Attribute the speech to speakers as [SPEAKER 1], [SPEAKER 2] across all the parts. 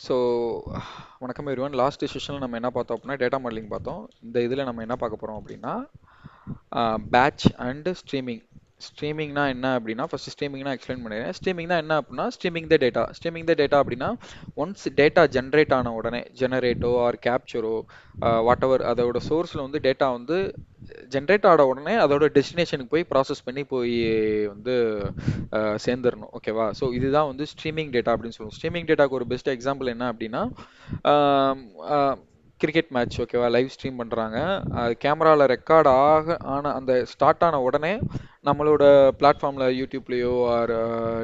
[SPEAKER 1] So வணக்கம் everyone. Last செஷனில் நம்ம என்ன பார்த்தோம் அப்படின்னா டேட்டா மாடலிங் பார்த்தோம். இந்த இதில் நம்ம என்ன பார்க்க போகிறோம் அப்படின்னா பேட்ச் அண்ட் ஸ்ட்ரீமிங். ஸ்ட்ரீமிங்னா என்ன அப்படின்னா ஃபர்ஸ்ட் ஸ்ட்ரீமிங்னா எக்ஸ்பிளைன் பண்ணிடுறேன். ஸ்ட்ரீமிங்னா என்ன அப்படின்னா ஸ்ட்ரீமிங் த டேட்டா அப்படின்னா ஒன்ஸ் டேட்டா ஜென்ரேட் ஆன உடனே ஜெனரேட்டோ ஆர் கேப்சரோ வாட் எவர் அதோட சோர்ஸில் வந்து டேட்டா வந்து ஜென்ரேட் ஆன உடனே அதோட டெஸ்டினேஷனுக்கு போய் ப்ராசஸ் பண்ணி போய் வந்து சேர்ந்துடணும். ஓகேவா? ஸோ இதுதான் வந்து ஸ்ட்ரீமிங் டேட்டா அப்படின்னு சொல்லுவோம். ஸ்ட்ரீமிங் டேட்டாக்கு ஒரு பெஸ்ட் எக்ஸாம்பிள் என்ன அப்படின்னா கிரிக்கெட் மேட்ச். ஓகேவா? லைவ் ஸ்ட்ரீம் பண்ணுறாங்க. அது கேமராவில் ரெக்கார்ட் ஆன அந்த ஸ்டார்ட் ஆன உடனே நம்மளோட பிளாட்ஃபார்மில் யூடியூப்லேயோ ஆர்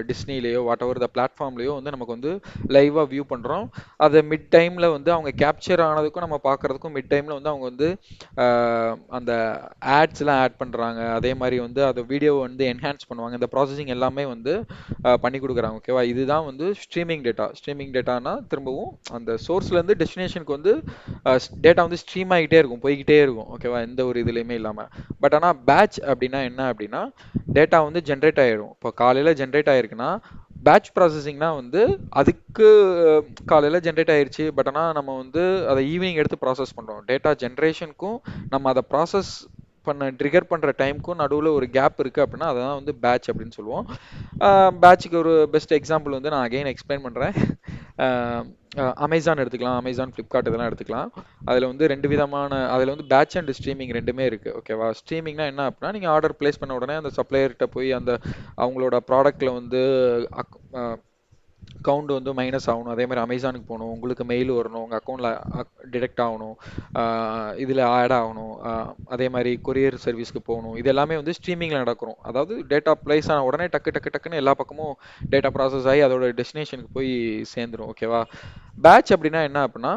[SPEAKER 1] டிஸ்னிலேயோ வாட் எவர் த பிளாட்ஃபார்ம்லேயோ வந்து நமக்கு வந்து லைவாக வியூ பண்ணுறோம். அதை மிட் டைமில் வந்து அவங்க கேப்சர் ஆனதுக்கும் நம்ம பார்க்குறதுக்கும் மிட் டைமில் வந்து அவங்க வந்து அந்த ஆட்ஸ்லாம் ஆட் பண்ணுறாங்க. அதே மாதிரி வந்து அதை வீடியோ வந்து என்ஹான்ஸ் பண்ணுவாங்க. இந்த ப்ராசஸிங் எல்லாமே வந்து பண்ணி கொடுக்குறாங்க. ஓகேவா? இதுதான் வந்து ஸ்ட்ரீமிங் டேட்டா. ஸ்ட்ரீமிங் டேட்டானா திரும்பவும் அந்த சோர்ஸ்லேருந்து டெஸ்டினேஷனுக்கு வந்து டேட்டா வந்து ஸ்ட்ரீம் ஆகிட்டே இருக்கும், போய்கிட்டே இருக்கும். ஓகேவா? எந்த ஒரு இதுலையுமே இல்லாமல். பட் ஆனால் பேட்ச் அப்படின்னா என்ன அப்படின்னா டேட்டா வந்து ஜென்ரேட் ஆகிடும். இப்போ காலையில் ஜென்ரேட் ஆகிருக்குன்னா பேட்ச் ப்ராசஸிங்னா வந்து அதுக்கு காலையில் ஜென்ரேட் ஆயிருச்சு. பட் ஆனால் நம்ம வந்து அதை ஈவினிங் எடுத்து ப்ராசஸ் பண்ணுறோம். டேட்டா ஜென்ரேஷனுக்கும் நம்ம அதை ப்ராசஸ் ட்ரிகர் பண்ணுற டைமுக்கும் நடுவில் ஒரு கேப் இருக்குது அப்படின்னா அதான் வந்து பேட்ச் அப்படின்னு சொல்லுவோம். பேட்சுக்கு ஒரு பெஸ்ட் எக்ஸாம்பிள் வந்து நான் அகைன் எக்ஸ்பிளைன் பண்ணுறேன். அமேசான் எடுத்துக்கலாம், அமேசான், ஃப்ளிப்கார்ட் இதெல்லாம் எடுத்துக்கலாம். அதில் வந்து ரெண்டு விதமான அதில் வந்து பேட்ச் அண்ட் ஸ்ட்ரீமிங் ரெண்டுமே இருக்குது. ஓகேவா? ஸ்ட்ரீமிங்னா என்ன அப்படின்னா நீங்கள் ஆர்டர் பிளேஸ் பண்ண உடனே அந்த சப்ளையர்கிட்ட போய் அந்த அவங்களோட ப்ராடக்ட்டில் வந்து அக்கௌண்ட் வந்து மைனஸ் ஆகணும். அதே மாதிரி அமேசானுக்கு போகணும், உங்களுக்கு மெயில் வரணும், உங்கள் அக்கௌண்ட்டில் டிடெக்ட் ஆகணும், இதில் ஆட் ஆகணும், அதே மாதிரி கொரியர் சர்வீஸ்க்கு போகணும். இது எல்லாமே வந்து ஸ்ட்ரீமிங்கில் நடக்கும். அதாவது டேட்டா ப்ளேஸ் ஆன உடனே டக்கு டக்கு டக்குன்னு எல்லா பக்கமும் டேட்டா ப்ராசஸ் ஆகி அதோட டெஸ்டினேஷனுக்கு போய் சேர்ந்துடும். ஓகேவா? பேட்ச் அப்படின்னா என்ன அப்படின்னா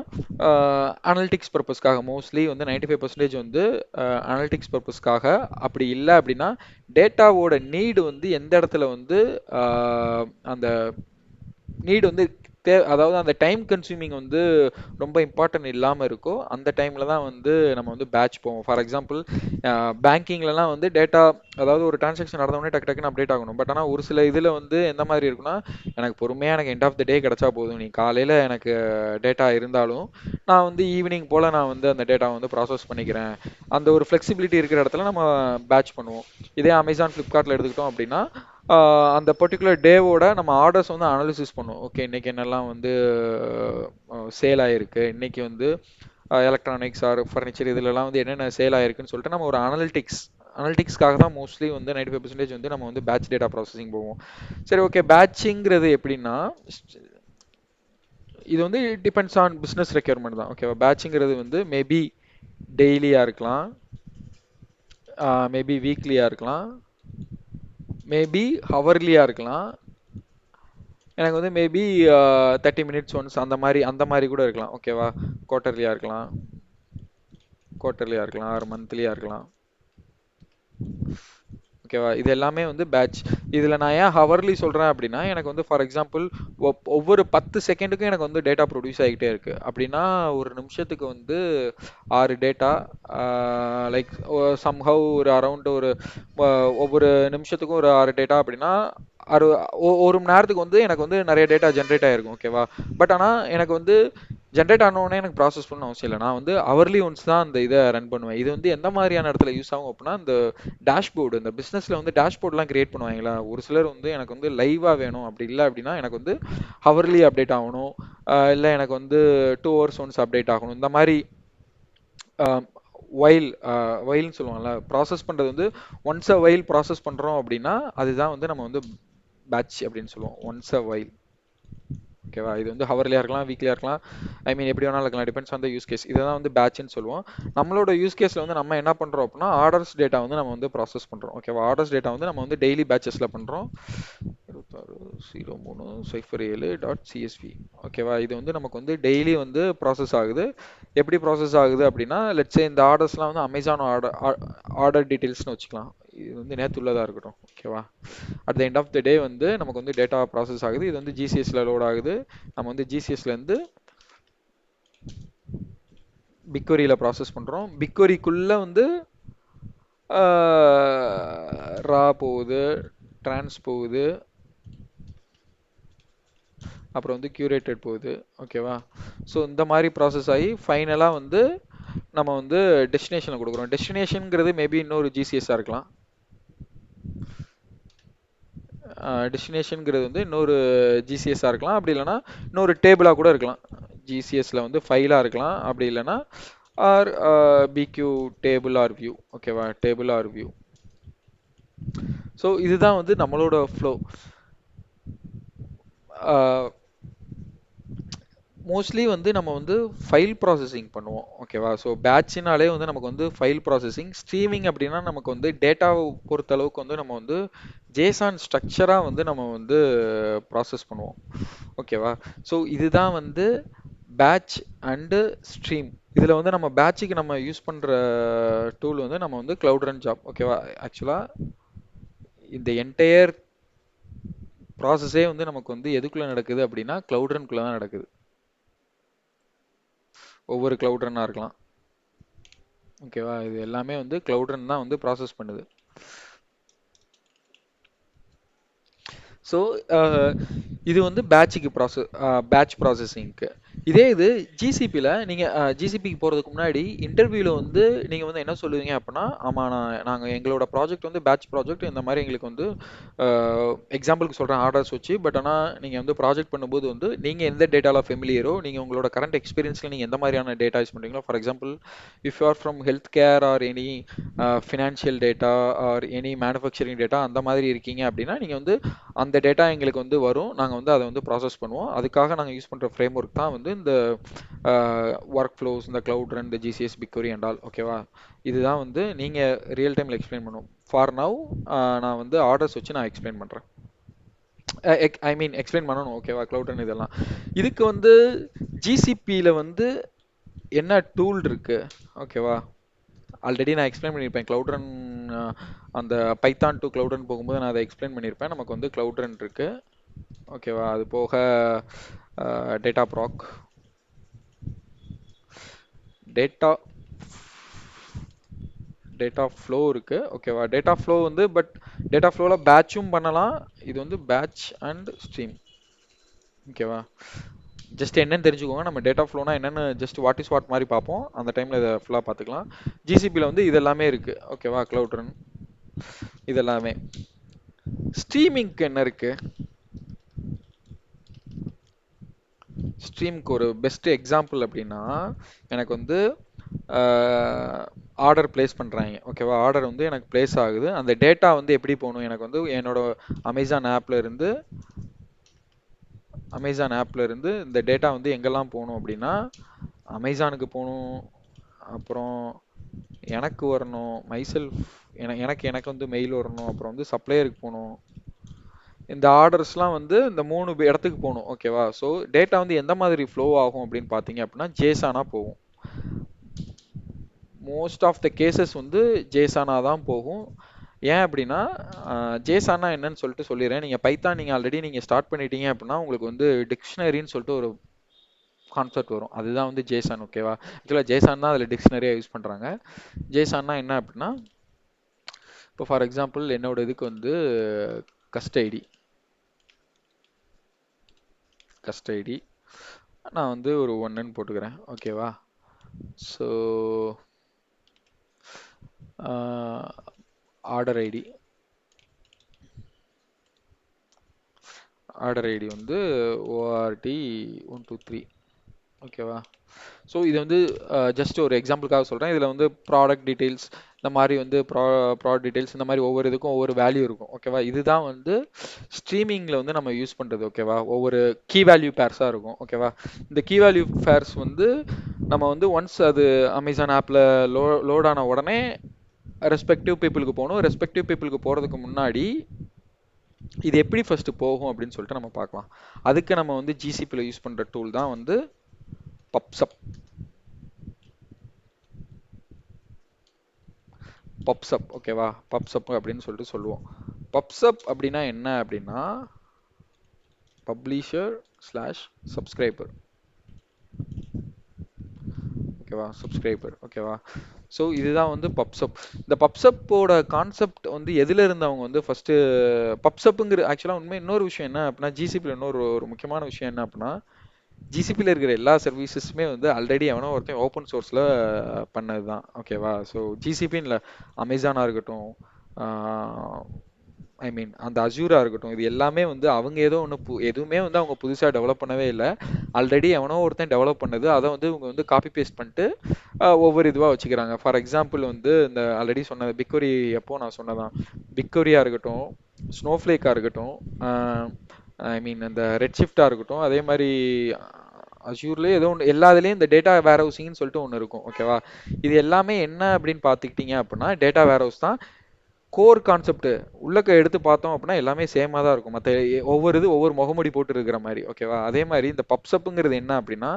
[SPEAKER 1] அனலிட்டிக்ஸ் பர்பஸ்க்காக மோஸ்ட்லி வந்து 95% வந்து அனலிட்டிக்ஸ் பர்பஸ்க்காக. அப்படி இல்லை அப்படின்னா டேட்டாவோட நீடு வந்து எந்த இடத்துல வந்து அந்த நீடு வந்து அதாவது அந்த டைம் கன்சூமிங் வந்து ரொம்ப இம்பார்ட்டன்ட் இல்லாமல் இருக்கோ அந்த டைமில் தான் வந்து நம்ம வந்து பேட்ச் போவோம். ஃபார் எக்ஸாம்பிள் பேங்கிங்லலாம் வந்து டேட்டா அதாவது ஒரு டிரான்சாக்ஷன் நடந்தவொடனே டக்கு டக்குன்னு அப்டேட் ஆகணும். பட் ஆனால் ஒரு சில இதில் வந்து எந்த மாதிரி இருக்குன்னா எனக்கு பொறுமையாக எனக்கு எண்ட் ஆஃப் த டே கிடச்சா போதும், நீ காலையில் எனக்கு டேட்டா இருந்தாலும் நான் வந்து ஈவினிங் போல் நான் வந்து அந்த டேட்டாவை வந்து ப்ராசஸ் பண்ணிக்கிறேன். அந்த ஒரு ஃப்ளெக்சிபிலிட்டி இருக்கிற இடத்துல நம்ம பேட்ச் பண்ணுவோம். இதே அமேசான், ஃப்ளிப்கார்ட்டில் எடுத்துக்கிட்டோம் அப்படின்னா அந்த பர்டிகுலர் டேவோட நம்ம ஆர்டர்ஸ் வந்து அனாலிசிஸ் பண்ணுவோம். ஓகே, இன்னைக்கு என்னெல்லாம் வந்து சேல் ஆயிருக்கு, இன்னைக்கு வந்து எலக்ட்ரானிக்ஸ் ஆர் ஃபர்னிச்சர் இதுலலாம் வந்து என்னென்ன சேல் ஆயிருக்குன்னு சொல்லிட்டு நம்ம ஒரு அனலிட்டிக்ஸ்க்காக தான் மோஸ்ட்லி வந்து 95% வந்து நம்ம வந்து பேட்ச் டேட்டா ப்ராசஸிங் போவோம். சரி, ஓகே. பேட்சிங்கிறது எப்படின்னா இது வந்து டிபெண்ட்ஸ் ஆன் பிஸ்னஸ் ரெக்யர்மெண்ட் தான். ஓகேவா? பேட்சிங்கிறது வந்து மேபி டெய்லியாக இருக்கலாம், மேபி வீக்லியாக இருக்கலாம், மேபி ஹவர்லியாக இருக்கலாம், எனக்கு வந்து மேபி 30 மினிட்ஸ் ஒன்ஸ் அந்த மாதிரி கூட இருக்கலாம். ஓகேவா? குவார்ட்டர்லியாக இருக்கலாம் ஆர் மந்த்லியாக இருக்கலாம். ஓகேவா? இது எல்லாமே வந்து பேட்ச். இதில் நான் ஏன் ஹவர்லி சொல்கிறேன் அப்படின்னா எனக்கு வந்து ஃபார் எக்ஸாம்பிள் ஒவ்வொரு 10 செகண்டுக்கும் எனக்கு வந்து டேட்டா ப்ரொடியூஸ் ஆகிட்டே இருக்குது அப்படின்னா ஒரு நிமிஷத்துக்கு வந்து 6 டேட்டா, லைக் சம்ஹவ் ஒரு அரௌண்ட் ஒரு ஒவ்வொரு நிமிஷத்துக்கும் ஒரு 6 டேட்டா அப்படின்னா அறு ஒரு மணி நேரத்துக்கு வந்து எனக்கு வந்து நிறைய டேட்டா ஜென்ரேட் ஆகிருக்கும். ஓகேவா? பட் ஆனால் எனக்கு வந்து ஜென்ரேட் ஆனோடனே எனக்கு ப்ராசஸ் பண்ண அவசியம் இல்லை. நான் வந்து ஹவர்லி ஒன்ஸ் தான் அந்த இதை ரன் பண்ணுவேன். இது வந்து எந்த மாதிரியான இடத்துல யூஸ் ஆகும் அப்படின்னா இந்த டேஷ்போர்டு, இந்த பிஸ்னஸில் வந்து டேஷ்போர்ட்லாம் கிரியேட் பண்ணுவாங்களா, ஒரு சிலர் வந்து எனக்கு வந்து லைவாக வேணும் அப்படி இல்லை அப்படின்னா எனக்கு வந்து ஹவர்லி அப்டேட் ஆகணும், இல்லை எனக்கு வந்து 2 hours ஒன்ஸ் அப்டேட் ஆகணும். இந்த மாதிரி வைல்னு சொல்லுவாங்கல்ல, ப்ராசஸ் பண்ணுறது வந்து ஒன்ஸ் அ வைல் ப்ராசஸ் பண்ணுறோம் அப்படின்னா அதுதான் வந்து நம்ம வந்து பேட்ச் அப்படின்னு சொல்லுவோம். Once a while. ஓகேவா? இது வந்து ஹவர்லியாக இருக்கலாம், வீக்லியாக இருக்கலாம், ஐ மீன் எப்படி வேணாலும் இருக்கலாம். Depends on the use case. இதை தான் வந்து பேட்ச்னு சொல்லுவோம். நம்மளோட யூஸ் கேஸில் வந்து நம்ம என்ன பண்ணுறோம் அப்படின்னா ஆர்டர்ஸ் டேட்டா வந்து நம்ம வந்து ப்ராசஸ் பண்ணுறோம். ஓகேவா? ஆர்டர்ஸ் டேட்டா வந்து நம்ம வந்து டெய்லி பேட்சஸில் பண்ணுறோம். 260307.csv. ஓகேவா? இது வந்து நமக்கு வந்து டெய்லி வந்து ப்ராசஸ் ஆகுது. எப்படி ப்ராசஸ் ஆகுது அப்படின்னா லெட்ஸே இந்த ஆர்டர்ஸ்லாம் வந்து அமேசான் ஆர்டர் டீட்டெயில்ஸ்னு வச்சுக்கலாம். இது வந்து நேற்று உள்ளதாக இருக்கட்டும். ஓகேவா? At the end of the day வந்து நமக்கு வந்து டேட்டா ப்ராசஸ் ஆகுது. இது வந்து ஜிசிஎஸ்ல லோட் ஆகுது. நம்ம வந்து ஜிசிஎஸ்லேருந்து பிக்வரியில் ப்ராசஸ் பண்ணுறோம். பிக்வரிக்குள்ளே வந்து ரா போகுது, ட்ரான்ஸ் போகுது, அப்புறம் வந்து curated போகுது. ஓகேவா? ஸோ இந்த மாதிரி ப்ராசஸ் ஆகி ஃபைனலாக வந்து நம்ம வந்து டெஸ்டினேஷனை கொடுக்குறோம். டெஸ்டினேஷனுங்கிறது மேபி இன்னொரு ஜிசிஎஸ்ஸாக இருக்கலாம். டெஸ்டினேஷனுங்கிறது வந்து இன்னொரு ஜிசிஎஸ்ஸாக இருக்கலாம். அப்படி இல்லைன்னா இன்னொரு டேபிளாக கூட இருக்கலாம். ஜிசிஎஸ்ல வந்து ஃபைலாக இருக்கலாம். அப்படி இல்லைன்னா ஆர் பிக்யூ டேபிள் ஆர் வியூ. ஓகேவா? Table R view. ஸோ இதுதான் வந்து நம்மளோட ஃப்ளோ. மோஸ்ட்லி வந்து நம்ம வந்து ஃபைல் ப்ராசஸிங் பண்ணுவோம். ஓகேவா? ஸோ பேட்ச்னாலே வந்து நமக்கு வந்து ஃபைல் ப்ராசஸிங். ஸ்ட்ரீமிங் அப்படின்னா நமக்கு வந்து டேட்டாவை பொறுத்த அளவுக்கு வந்து நம்ம வந்து ஜேசான் ஸ்ட்ரக்சராக வந்து நம்ம வந்து ப்ராசஸ் பண்ணுவோம். ஓகேவா? ஸோ இதுதான் வந்து பேட்ச் அண்டு ஸ்ட்ரீம். இதில் வந்து நம்ம பேட்சுக்கு நம்ம யூஸ் பண்ணுற டூல் வந்து நம்ம வந்து க்ளவுட் ரன் ஜாப். ஓகேவா? ஆக்சுவலாக இந்த என்டையர் ப்ராசஸே வந்து நமக்கு வந்து எதுக்குள்ளே நடக்குது அப்படின்னா க்ளவுட் ரன்குள்ளே தான் நடக்குது. ஒவ்வொரு க்ளவுட் ரன்னாக இருக்கலாம். ஓகேவா? இது எல்லாமே வந்து க்ளவுட் ரன் தான் வந்து ப்ராசஸ் பண்ணுது. ஸோ இது வந்து பேட்சுக்கு பேட்ச் ப்ராசஸிங்க்கு. இதே இது ஜிசிபியில் நீங்கள் ஜிசிபிக்கு போகிறதுக்கு முன்னாடி இன்டர்வியூவில் வந்து நீங்கள் வந்து என்ன சொல்லுவீங்க அப்படின்னா, ஆமாம் நாங்கள் எங்களோட ப்ராஜெக்ட் வந்து பேட்ச் ப்ராஜெக்ட், இந்த மாதிரி எங்களுக்கு வந்து எக்ஸாம்பிளுக்கு சொல்கிறேன் ஆர்டர்ஸ் வச்சு. பட் ஆனால் நீங்கள் வந்து ப்ராஜெக்ட் பண்ணும்போது வந்து நீங்கள் எந்த டேட்டாவில் ஃபெமிலியரோ, நீங்கள் உங்களோட கரண்ட் எக்ஸ்பீரியன்ஸில் நீங்கள் எந்த மாதிரியான டேட்டா யூஸ் பண்ணுறீங்களோ, for example if you are from health care or any financial data or any manufacturing data அந்த மாதிரி இருக்கீங்க அப்படின்னா நீங்கள் வந்து அந்த டேட்டா எங்களுக்கு வந்து வரும். நாங்கள் வந்து அதை வந்து ப்ராசஸ் பண்ணுவோம். அதுக்காக நாங்கள் யூஸ் பண்ணுற ஃப்ரேம் ஒர்க் தான் வந்து இந்த ஒர்க் ஃப்ளோஸ், இந்த க்ளவுட் ரன், இந்த ஜிசிஎஸ், பிக்வரி அண்ட் ஆல். ஓகேவா? இதுதான் வந்து நீங்கள் ரியல் டைமில் எக்ஸ்பிளைன் பண்ணுவோம். ஃபார் நவ் நான் வந்து ஆர்டர்ஸ் வச்சு நான் எக்ஸ்பிளைன் பண்ணுறேன். ஐ மீன் எக்ஸ்பிளைன் பண்ணணும். ஓகேவா? க்ளவுட் ரன் இதெல்லாம். இதுக்கு வந்து ஜிசிபியில் வந்து என்ன டூல் இருக்கு? ஓகேவா? ஆல்ரெடி நான் எக்ஸ்பிளைன் பண்ணியிருப்பேன். க்ளவுட் ரன் அந்த பைத்தான் டு க்ளவுட் ரன் போகும்போது நான் அதை எக்ஸ்பிளைன் பண்ணியிருப்பேன். நமக்கு வந்து க்ளவுட் ரன் இருக்கு. ஓகேவா? அது போக டேட்டா ப்ராக், டேட்டா டேட்டா ஃப்ளோ இருக்கு. ஓகேவா? டேட்டா ஃப்ளோ வந்து பட் டேட்டா ஃப்ளோவில் பேட்சும் பண்ணலாம். இது வந்து பேட்ச் அண்ட் ஸ்ட்ரீம். ஓகேவா? ஜஸ்ட் என்னன்னு தெரிஞ்சுக்கோங்க. நம்ம டேட்டா ஃப்ளோனா என்னன்னு ஜஸ்ட் வாட் இஸ் வாட் மாதிரி பார்ப்போம். அந்த டைமில் இதை ஃபுல்லாக பார்த்துக்கலாம். ஜிசிபியில் வந்து இது எல்லாமே இருக்கு. ஓகேவா? க்ளவுட் ரன் இது எல்லாமே. ஸ்ட்ரீமிங்க்கு என்ன இருக்கு? ஸ்ட்ரீம்க்கு ஒரு பெஸ்ட் எக்ஸாம்பிள் அப்படின்னா, எனக்கு வந்து ஆர்டர் பிளேஸ் பண்ணுறாங்க. ஓகேவா? ஆர்டர் வந்து எனக்கு பிளேஸ் ஆகுது. அந்த டேட்டா வந்து எப்படி போகணும்? எனக்கு வந்து என்னோட அமேசான் ஆப்ல இருந்து இந்த டேட்டா வந்து எங்கெல்லாம் போகணும் அப்படின்னா, அமேசானுக்கு போகணும். அப்புறம் எனக்கு வரணும், மைசெல்ஃப் எனக்கு எனக்கு வந்து மெயில் வரணும். அப்புறம் வந்து சப்ளையருக்கு போகணும். இந்த ஆர்டர்ஸ்லாம் வந்து இந்த 3 இடத்துக்கு போகணும். ஓகேவா? ஸோ டேட்டா வந்து எந்த மாதிரி ஃப்ளோ ஆகும் அப்படின்னு பார்த்தீங்க அப்படின்னா ஜேசானா போகும். மோஸ்ட் ஆஃப் த கேசஸ் வந்து ஜேசானா தான் போகும். ஏன் அப்படின்னா ஜேசானா என்னன்னு சொல்லிட்டு சொல்லிடுறேன். நீங்கள் பைத்தான் ஆல்ரெடி நீங்கள் ஸ்டார்ட் பண்ணிட்டீங்க அப்படின்னா உங்களுக்கு வந்து டிக்ஷனரின்னு சொல்லிட்டு ஒரு கான்செப்ட் வரும். அதுதான் வந்து ஜேசான். ஓகேவா? ஆக்சுவலாக ஜேசான் தான் அதில் டிக்ஷனரியாக யூஸ் பண்ணுறாங்க. ஜேசான்னா என்ன அப்படின்னா, இப்போ ஃபார் எக்ஸாம்பிள் என்னோட இதுக்கு வந்து கஸ்ட் ஐடி நான் வந்து ஒரு 1ன்னு போட்டுக்கிறேன். ஓகேவா? ஸோ ஆர்டர் ஐடி வந்து ஓஆர்டி 123. ஓகேவா? ஸோ இது வந்து ஜஸ்ட் ஒரு எக்ஸாம்பிளுக்காக சொல்கிறேன். இதில் வந்து ப்ராடக்ட் டீட்டெயில்ஸ், இந்த மாதிரி வந்து ப்ராடக்ட் டீட்டெயில்ஸ், இந்த மாதிரி ஒவ்வொரு இதுக்கும் ஒவ்வொரு வேல்யூ இருக்கும். ஓகேவா? இதுதான் வந்து ஸ்ட்ரீமிங்கில் வந்து நம்ம யூஸ் பண்ணுறது. ஓகேவா? ஒவ்வொரு கீ வேல்யூ பேர்ஸாக இருக்கும். ஓகேவா? இந்த கீ வேல்யூ பேர்ஸ் வந்து நம்ம வந்து ஒன்ஸ் அது அமேசான் ஆப்பில் லோட் ஆன உடனே ரெஸ்பெக்டிவ் பீப்புளுக்கு போகணும். ரெஸ்பெக்டிவ் பீப்புளுக்கு போகிறதுக்கு முன்னாடி இது எப்படி ஃபர்ஸ்ட் போகும் அப்படின்னு சொல்லிட்டு நம்ம பார்க்கலாம். அதுக்கு நம்ம வந்து ஜிசிபியில் யூஸ் பண்ணுற டூல் தான் வந்து பப்சப். ஓகேவா? பப்சப் அப்படின்னு சொல்லிட்டு சொல்லுவோம். பப்சப் அப்படின்னா என்ன அப்படின்னா பப்ளிஷர் ஸ்லாஷ் சப்ஸ்கிரைபர். ஓகேவா? சப்ஸ்கிரைபர். ஓகேவா? ஸோ இதுதான் வந்து பப்சப். இந்த பப்சப்போட கான்செப்ட் வந்து எதுல இருந்து அவங்க வந்து ஃபர்ஸ்ட் பப்சப்புங்கிற ஆக்சுவலாக உண்மை இன்னொரு விஷயம் என்ன அப்படின்னா ஜிசிபியில் இன்னொரு ஒரு முக்கியமான விஷயம் என்ன அப்படின்னா ஜிசிபியில் இருக்கிற எல்லா சர்வீசஸுமே வந்து ஆல்ரெடி எவனோ ஒருத்தன் ஓப்பன் சோர்ஸில் பண்ணது தான் ஓகேவா. ஸோ ஜிசிபின்னு இல்லை, அமேசானாக இருக்கட்டும், ஐ மீன் அந்த அஜூரா இருக்கட்டும், இது எல்லாமே வந்து அவங்க ஏதோ ஒன்று எதுவுமே வந்து அவங்க புதுசாக டெவலப் பண்ணவே இல்லை. ஆல்ரெடி எவனோ ஒருத்தன் டெவலப் பண்ணது அதை வந்து இவங்க வந்து காப்பி பேஸ்ட் பண்ணிட்டு ஒவ்வொரு இதுவாக வச்சுக்கிறாங்க. ஃபார் எக்ஸாம்பிள் வந்து இந்த ஆல்ரெடி சொன்னது பிக்வரி, எப்போ நான் சொன்னதான் பிக்வரியா இருக்கட்டும், ஸ்னோஃப்ளேக்காக இருக்கட்டும், ஐ மீன் இந்த ரெட் ஷிஃப்டாக இருக்கட்டும், அதே மாதிரி அஷூர்லேயே ஏதோ ஒன்று எல்லாத்துலேயும் இந்த டேட்டா வேர் ஹவுசிங்னு சொல்லிட்டு ஒன்று இருக்கும் ஓகேவா. இது எல்லாமே என்ன அப்படின்னு பார்த்துக்கிட்டீங்க அப்படின்னா டேட்டா வேர் ஹவுஸ் தான் கோர் கான்செப்ட். உள்ளக்க எடுத்து பார்த்தோம் அப்படின்னா எல்லாமே சேமாக தான் இருக்கும். மற்ற ஒவ்வொரு இது ஒவ்வொரு முகமூடி போட்டு இருக்கிற மாதிரி ஓகேவா. அதே மாதிரி இந்த பப்சப்புங்கிறது என்ன அப்படின்னா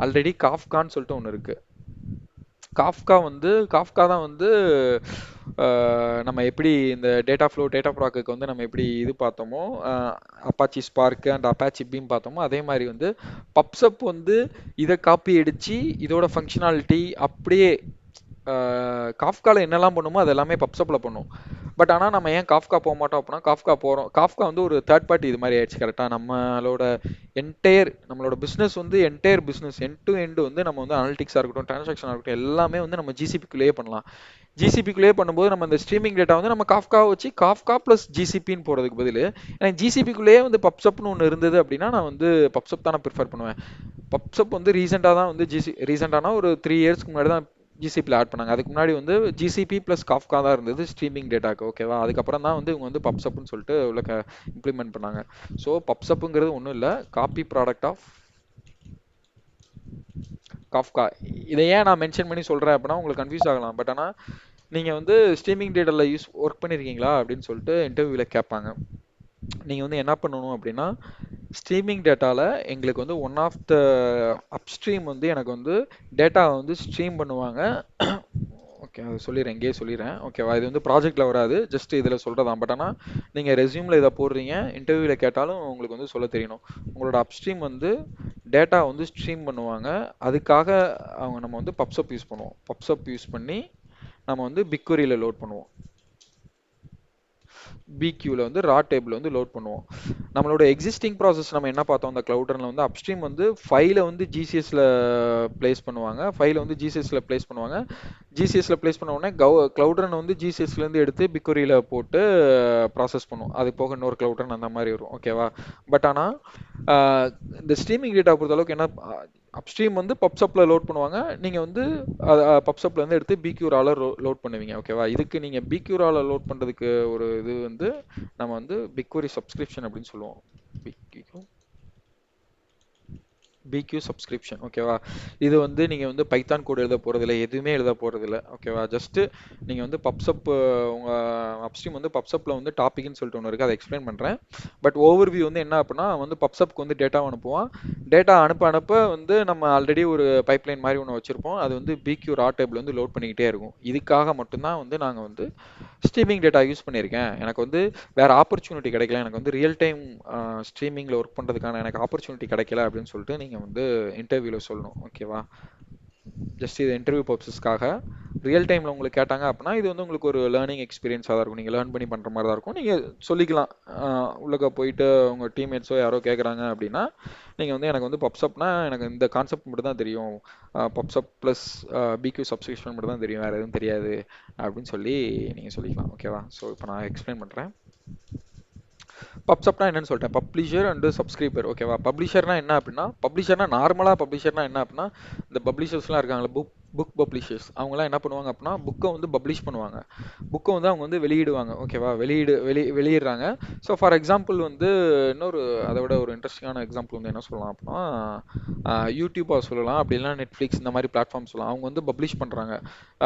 [SPEAKER 1] ஆல்ரெடி காஃப்கான்னு சொல்லிட்டு ஒன்று இருக்கு. காஃப்கா தான் வந்து நம்ம எப்படி இந்த டேட்டா ஃப்ளோ டேட்டா ப்ராக்குக்கு வந்து நம்ம எப்படி இது பார்த்தோமோ Apache Spark and Apache Beam பார்த்தோமோ அதே மாதிரி வந்து பப்சப் வந்து இதை காப்பி அடிச்சு இதோட ஃபங்க்ஷனாலிட்டி அப்படியே காஃப்கால என்னெல்லாம் பண்ணுமோ அது எல்லாமே பப்சப்பில் பண்ணும். பட் ஆனால் நம்ம ஏன் காஃப்கா போக மாட்டோம் அப்படின்னா காஃப்கா போகிறோம். காஃப்கா வந்து ஒரு தேர்ட் பார்ட்டி இது மாதிரி ஆயிடுச்சு கரெக்டாக. நம்மளோட பிஸ்னஸ் வந்து entire business end to end வந்து நம்ம வந்து அனலிட்டிக்ஸாக இருக்கட்டும், டிரான்சாக்ஷனாக இருக்கட்டும், எல்லாமே வந்து நம்ம ஜிசிபிக்குள்ளேயே பண்ணலாம். ஜிசிபிக்குள்ளேயே பண்ணும்போது நம்ம இந்த ஸ்ட்ரீமிங் டேட்டா வந்து நம்ம காஃப்காவை வச்சு காஃப்கா ப்ளஸ் ஜிசிபின்னு போகிறதுக்கு பதில் எனக்கு ஜிசிபிக்குள்ளேயே வந்து பப்சப்னு ஒன்று இருந்தது அப்படின்னா நான் வந்து பப்சப் தான் நான் ப்ரிஃபர் பண்ணுவேன். பப்சப் வந்து ரீசெண்டாக தான் வந்து ரீசெண்டானா ஒரு 3 இயர்ஸ்க்கு முன்னாடி தான் ஜிசிபியில் ஆட் பண்ணாங்க. அதுக்கு முன்னாடி வந்து ஜிசிபி ப்ளஸ் காஃப்கா தான் இருந்தது ஸ்ட்ரீமிங் டேட்டாக்கு ஓகேவா. அதுக்கப்புறம் தான் வந்து இவங்க வந்து பப்சப்னு சொல்லிட்டு உள்ள இம்ப்ளிமெண்ட் பண்ணாங்க. ஸோ பப்சப்புங்கிறது ஒன்றும் இல்லை, காப்பி ப்ராடக்ட் ஆஃப் காஃப்கா. இதை ஏன் நான் மென்ஷன் பண்ணி சொல்கிறேன் அப்படின்னா உங்களுக்கு கன்ஃபியூஸ் ஆகலாம். பட் ஆனால் நீங்கள் வந்து ஸ்ட்ரீமிங் டேட்டாவில் ஒர்க் பண்ணியிருக்கீங்களா அப்படின்னு சொல்லிட்டு இன்டர்வியூவில் கேட்பாங்க. நீங்கள் வந்து என்ன பண்ணணும் அப்படின்னா ஸ்ட்ரீமிங் டேட்டாவில் எங்களுக்கு வந்து ஒன் ஆஃப் த அப்ஸ்ட்ரீம் வந்து எனக்கு வந்து டேட்டாவை வந்து ஸ்ட்ரீம் பண்ணுவாங்க. ஓகே அது சொல்லிடுறேன், இங்கேயே சொல்லிடுறேன் ஓகேவா. இது வந்து ப்ராஜெக்டில் வராது, ஜஸ்ட் இதில் சொல்கிறதான். பட் ஆனால் நீங்கள் ரெஸ்யூமில் இதை போடுறீங்க, இன்டர்வியூவில் கேட்டாலும் உங்களுக்கு வந்து சொல்ல தெரியணும். உங்களோட அப்ஸ்ட்ரீம் வந்து டேட்டா வந்து ஸ்ட்ரீம் பண்ணுவாங்க. அதுக்காக நம்ம வந்து பப்சப் யூஸ் பண்ணுவோம். பப்சப் யூஸ் பண்ணி நம்ம வந்து பிக்வரியில் லோட் பண்ணுவோம். பிக்யூவில் வந்து ரா டேபிள் வந்து லோட் பண்ணுவோம். நம்மளோட எக்ஸிஸ்டிங் ப்ராசஸ் நம்ம என்ன பார்த்தோம், அந்த கிளவுட் ரன்ல வந்து அப்ஸ்ட்ரீம் வந்து ஃபைலை வந்து ஜிசிஎஸ்ல பிளேஸ் பண்ணுவாங்க. ஃபைலை வந்து ஜிசிஎஸ்ல பிளேஸ் பண்ணுவாங்க. ஜிசிஎஸ்ல பிளேஸ் பண்ண உடனே கிளவுட் ரன் வந்து ஜிசிஎஸ்லேருந்து எடுத்து பிக்வரியில் போட்டு ப்ராசஸ் பண்ணுவோம். அது போக இன்னொரு கிளவுட் ரன் அந்த மாதிரி வரும் ஓகேவா. பட் ஆனால் இந்த ஸ்ட்ரீமிங் டேட்டா பொறுத்த அளவுக்கு என்ன, அப்ஸ்ட்ரீம் வந்து பப்சப்ல லோட் பண்ணுவாங்க. நீங்கள் வந்து பப்சப்ல இருந்து எடுத்து பிக்யூரால லோட் பண்ணுவீங்க ஓகேவா. இதுக்கு நீங்கள் பிக்யூரால லோட் பண்ணுறதுக்கு ஒரு இது வந்து நம்ம வந்து பிக்வரி சப்ஸ்கிரிப்ஷன் அப்படின்னு சொல்லுவோம். பிக்யூ சப்ஸ்கிரிப்ஷன் ஓகேவா. இது வந்து நீங்கள் வந்து பைத்தான் கோட் எழுத போகிறதில்ல, எதுவுமே எழுத போகிறதில்ல ஓகேவா. ஜஸ்ட்டு நீங்கள் வந்து பப்சப் உங்கள் அப்ஸ்ட்ரீம் வந்து பப்சப்பில் வந்து டாபிக்னு சொல்லிட்டு ஒன்று இருக்குது, அதை எக்ஸ்பிளைன் பண்ணுறேன். பட் ஓவர் வியூ வந்து என்ன அப்படின்னா வந்து பப்சப்க்கு வந்து டேட்டா அனுப்புவோம். டேட்டா அனுப்ப வந்து நம்ம ஆல்ரெடி ஒரு பைப்லைன் மாதிரி ஒன்று வச்சுருப்போம். அது வந்து பிக்யூ ரா டேபிள் வந்து லோட் பண்ணிக்கிட்டே இருக்கும். இதுக்காக மட்டும்தான் வந்து நாங்கள் வந்து ஸ்ட்ரீமிங் டேட்டா யூஸ் பண்ணியிருக்கேன். எனக்கு வந்து வேறு ஆப்பர்ச்சுனிட்டி கிடைக்கல, எனக்கு வந்து ரியல் டைம் ஸ்ட்ரீமிங்கில் ஒர்க் பண்ணுறதுக்கான எனக்கு ஆப்பர்ச்சுனிட்டி கிடைக்கல அப்படின்னு சொல்லிட்டு நீங்கள் வந்து இன்டர்வியூவில் சொல்லணும் ஓகேவா. ஜஸ்ட் இது இன்டர்வியூ பர்பஸஸ்க்காக. ரியல் டைமில் உங்களுக்கு கேட்டாங்க அப்படின்னா இது வந்து உங்களுக்கு ஒரு லேர்னிங் எக்ஸ்பீரியன்ஸாக தான் இருக்கும். நீங்கள் லேர்ன் பண்ணி பண்ணுற மாதிரி தான் இருக்கும். நீங்கள் சொல்லிக்கலாம், உள்ளக்க போயிட்டு உங்கள் டீம்மேட்ஸோ யாரோ கேட்குறாங்க அப்படின்னா நீங்கள் வந்து எனக்கு வந்து பப்சப்னா எனக்கு இந்த கான்செப்ட் மட்டும் தான் தெரியும், பப்சப் ப்ளஸ் பிக்யூ சப்ஸ்கிரிப்ஷன் மட்டும் தான் தெரியும், வேறு எதுவும் தெரியாது அப்படின்னு சொல்லி நீங்கள் சொல்லிக்கலாம் ஓகேவா. ஸோ இப்போ நான் எக்ஸ்பிளைன் பண்ணுறேன். பப்சப்னா என்னன்னு சொல்லிட்டேன், பப்ளிஷர் அண்ட் சப்ஸ்கிரைபர் ஓகேவா. பப்ளிஷர்னா என்ன அப்படின்னா, நார்மலாக பப்ளிஷர்னா என்ன அப்படின்னா இந்த பப்ளிஷர்ஸ்லாம் இருக்காங்களா, புக் பப்ளிஷர்ஸ், அவங்களாம் என்ன பண்ணுவாங்க அப்படின்னா புக்கை வந்து பப்ளிஷ் பண்ணுவாங்க. புக்கை வந்து அவங்க வந்து வெளியிடுவாங்க ஓகேவா. வெளியிடுறாங்க. ஸோ ஃபார் எக்ஸாம்பிள் வந்து இன்னொரு அதை விட ஒரு இன்ட்ரெஸ்டிங்கான எக்ஸாம்பிள் வந்து என்ன சொல்லலாம் அப்படின்னா யூடியூப்பாக சொல்லலாம், அப்படி இல்லைனா நெட்ஃப்ளிக்ஸ் இந்த மாதிரி பிளாட்ஃபார்ம் சொல்லலாம். அவங்க வந்து பப்ளிஷ் பண்ணுறாங்க.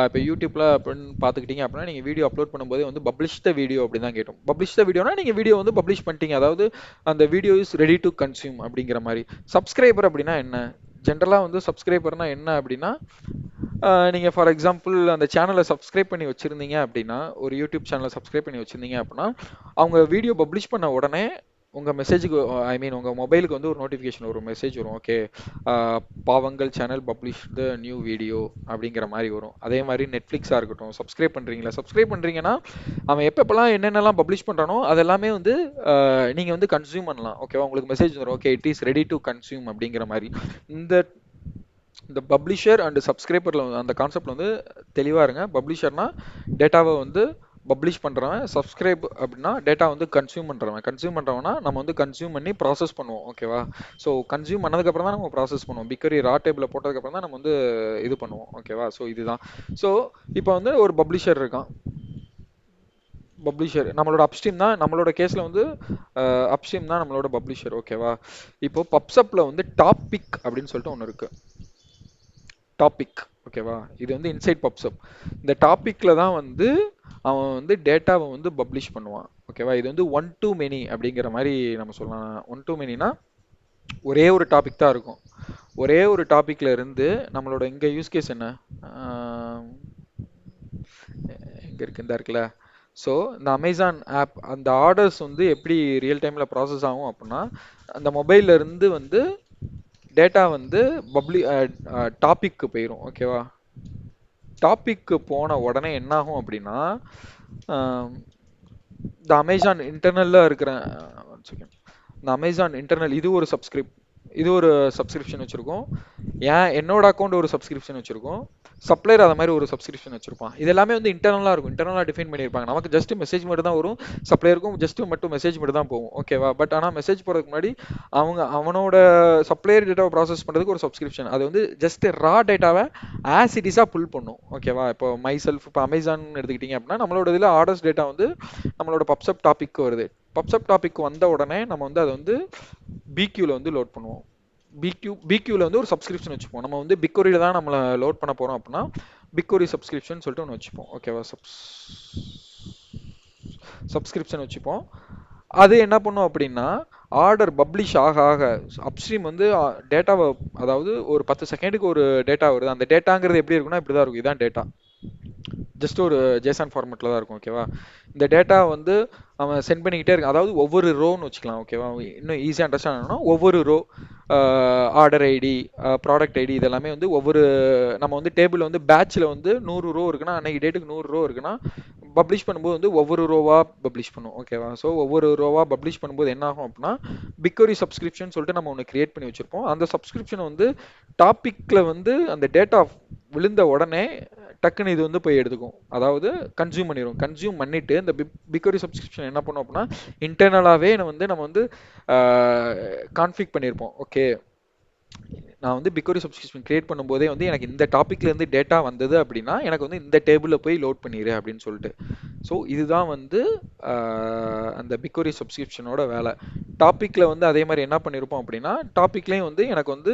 [SPEAKER 1] இப்போ யூடியூப்பில் அப்படின்னு பார்த்துக்கிட்டிங்க அப்படின்னா நீங்கள் வீடியோ அப்லோட் பண்ணும்போதே வந்து பப்ளிஷ் த வீடியோ அப்படி தான் கேட்டும். பப்ளிஷ் த வீடியோனா நீங்கள் வீடியோ வந்து பப்ளிஷ் பண்ணிட்டீங்க, அதாவது அந்த video is ready to consume அப்படிங்கிற மாதிரி. சப்ஸ்கிரைபர் அப்படின்னா என்ன, ஜென்ரலாக வந்து சப்ஸ்கிரைபர்னா என்ன அப்படின்னா நீங்கள் ஃபார் எக்ஸாம்பிள் அந்த சேனலை சப்ஸ்கிரைப் பண்ணி வச்சுருந்தீங்க அப்படின்னா, ஒரு யூடியூப் சேனலை சப்ஸ்கிரைப் பண்ணி வச்சுருந்தீங்க அப்படின்னா அவங்க வீடியோ பப்ளிஷ் பண்ண உடனே உங்கள் மெசேஜுக்கு ஐ மீன் உங்கள் மொபைலுக்கு வந்து ஒரு நோட்டிஃபிகேஷன் வரும், மெசேஜ் வரும். ஓகே, பாவங்கள் channel publish the new video அப்படிங்கிற மாதிரி வரும். அதே மாதிரி நெட்ஃப்ளிக்ஸாக இருக்கட்டும், சப்ஸ்கிரைப் பண்ணுறீங்கன்னா அவன் எப்பப்பெல்லாம் என்னென்னலாம் பப்ளிஷ் பண்ணுறானோ அதெல்லாமே வந்து நீங்கள் வந்து கன்சியூம் பண்ணலாம். ஓகேவா, உங்களுக்கு மெசேஜ் வரும், okay it is ready to consume அப்படிங்கிற மாதிரி. இந்த இந்த பப்ளிஷர் அண்ட் சப்ஸ்கிரைபர்ல அந்த கான்செப்ட்ல வந்து தெளிவா இருங்க. பப்ளிஷர்னா டேட்டாவை வந்து பப்ளிஷ் பண்றவன், சப்ஸ்கிரைப் அப்படின்னா டேட்டா வந்து கன்சியூம் பண்றவனா நம்ம வந்து கன்சியூம் பண்ணி ப்ராசஸ் பண்ணுவோம். ஓகேவா, ஸோ கன்சியூம் பண்ணதுக்கு அப்புறம் தான் நம்ம ப்ராசஸ் பண்ணுவோம். பிக்கரி ரா டேபிள்ல போட்டதுக்கு அப்புறம் தான் நம்ம வந்து இது பண்ணுவோம். ஓகேவா, ஸோ இதுதான். ஸோ இப்போ வந்து ஒரு பப்ளிஷர் இருக்கான். பப்ளிஷர் நம்மளோட அப்ஸ்ட்ரீம் தான், நம்மளோட கேஸ்ல வந்து அப்ஸ்ட்ரீம் தான் நம்மளோட பப்ளிஷர். ஓகேவா, இப்போ பப்சப்ல வந்து டாபிக் அப்படின்னு சொல்லிட்டு ஒன்று இருக்கு. டாபிக், ஓகேவா, இது வந்து இன்சைட் பப்சப். இந்த டாபிக்ல தான் வந்து அவன் வந்து டேட்டாவை வந்து பப்ளிஷ் பண்ணுவான். ஓகேவா, இது வந்து ஒன் டு மெனி அப்படிங்கிற மாதிரி நம்ம சொல்லலாம். ஒன் டு மெனினா ஒரே ஒரு டாபிக் தான் இருக்கும். ஒரே ஒரு டாபிக்ல இருந்து நம்மளோட இங்க யூஸ் கேஸ் என்ன, ஆஹ், எங்க இருக்கு, இந்த இருக்குல்ல. ஸோ இந்த அமேசான் ஆப் அந்த ஆர்டர்ஸ் வந்து எப்படி ரியல் டைம்ல ப்ராசஸ் ஆகும் அப்படின்னா, அந்த மொபைல்ல இருந்து வந்து டேட்டா வந்து டாபிக்கு போயிடும். ஓகேவா, டாபிக்கு போன உடனே என்ன ஆகும் அப்படின்னா, ஆம், இந்த அமேசான் இன்டர்னல்ல இருக்கிற one second. இந்த அமேசான் இன்டர்னல் இது ஒரு சப்ஸ்கிரிப்ஷன் வச்சிருக்கோம். என்னோட அக்கௌண்ட் ஒரு சப்ஸ்கிரிப்ஷன் வச்சிருக்கோம். சப்ளையர் அதை மாதிரி ஒரு சப்ஸ்கிரிப்ஷன் வச்சிருப்பான். இது எல்லாமே வந்து இன்டர்னலாக இருக்கும், இன்டர்னலாக டிஃபைன் பண்ணியிருப்பாங்க. நமக்கு ஜஸ்ட் மெசேஜ் மட்டும் தான் வரும், சப்ளையருக்கும் ஜஸ்ட் மட்டும் மெசேஜ் மட்டும் தான் போகும். ஓகேவா, பட் ஆனால் மெசேஜ் போகிறதுக்கு முன்னாடி அவனோட சப்ளையர் டேட்டாவை ப்ராசஸ் பண்ணுறதுக்கு ஒரு சப்ஸ்கிரிப்ஷன், அது வந்து ஜஸ்ட் ரா டேட்டாவை ஆஸ் இட் இஸாக புல் பண்ணும். ஓகேவா, இப்போ மை செல்ஃப், இப்போ அமேசான் எடுத்துக்கிட்டீங்க அப்படின்னா நம்மளோட இதில் ஆர்டர்ஸ் டேட்டா வந்து நம்மளோட பப்சப் டாபிக் வருது. பப்சப் டாபிக் வந்த உடனே நம்ம வந்து அதை வந்து பிக்யூவில் வந்து லோட் பண்ணுவோம். பிக்யூவில் வந்து ஒரு சப்ஸ்கிரிப்ஷன் வச்சுப்போம். நம்ம வந்து பிக்கோரியில் தான் நம்மளை லோட் பண்ண போகிறோம் அப்படின்னா பிக்கோரி சப்ஸ்கிரிப்ஷன் சொல்லிட்டு ஒன்று வச்சுப்போம். ஓகேவா, சப்ஸ்கிரிப்ஷன் வச்சுப்போம். அது என்ன பண்ணும் அப்படின்னா, ஆர்டர் பப்ளிஷ் ஆக ஆக அப்ஸ்ட்ரீம் வந்து டேட்டாவை, அதாவது ஒரு 10 செகண்டுக்கு ஒரு டேட்டா வருது. அந்த டேட்டாங்கிறது எப்படி இருக்குன்னா இப்படி தான் இருக்கும். இதுதான் டேட்டா, ஜஸ்ட் ஒரு ஜேசன் ஃபார்மெட்டில் தான் இருக்கும். ஓகேவா, இந்த டேட்டா வந்து அவன் சென்ட் பண்ணிக்கிட்டே இருக்கான். அதாவது ஒவ்வொரு ரோன்னு வச்சுக்கலாம். ஓகேவா, இன்னும் ஈஸியாக அண்டர்ஸ்டாண்ட் ஆகணும்னா ஒவ்வொரு row, order ID, product ID, இதெல்லாமே வந்து ஒவ்வொரு, நம்ம வந்து டேபிள் வந்து பேட்சில் வந்து 100 ரோ இருக்குன்னா அன்னைக்கு டேட்டுக்கு 100 ரோ இருக்குன்னா பப்ளிஷ் பண்ணும்போது வந்து ஒவ்வொரு ரோவாக பப்ளிஷ் பண்ணும். ஓகேவா, ஸோ ஒவ்வொரு ரோவாக பப்ளிஷ் பண்ணும்போது என்ன ஆகும் அப்படின்னா பிக்கோரி சப்ஸ்கிரிப்ஷன் சொல்லிட்டு நம்ம ஒன்று கிரியேட் பண்ணி வச்சிருப்போம். அந்த சப்ஸ்கிரிப்ஷன் வந்து டாப்பிக்கில் வந்து அந்த டேட்டா விழுந்த உடனே டக்குன்னு இது வந்து போய் எடுத்துக்கும். அதாவது கன்சியூம் பண்ணிடும். கன்சியூம் பண்ணிட்டு இந்த பிக்கோரி சப்ஸ்கிரிப்ஷன் என்ன பண்ணும் அப்படின்னா இன்டர்னலாகவே நம்ம வந்து கான்ஃபிக் பண்ணியிருப்போம். ஓகே, நான் வந்து பிக்கோரி சப்ஸ்கிரிப்ஷன் கிரியேட் பண்ணும்போதே வந்து எனக்கு இந்த டாப்பிக்ல இருந்து டேட்டா வந்தது அப்படின்னா எனக்கு வந்து இந்த டேபிளில் போய் லோட் பண்ணிடு அப்படின்னு சொல்லிட்டு. ஸோ இதுதான் வந்து அந்த பிக்கோரி சப்ஸ்கிரிப்ஷனோட வேலை. டாப்பிக்கில் வந்து அதே மாதிரி என்ன பண்ணியிருப்போம் அப்படின்னா டாப்பிக்லேயும் வந்து எனக்கு வந்து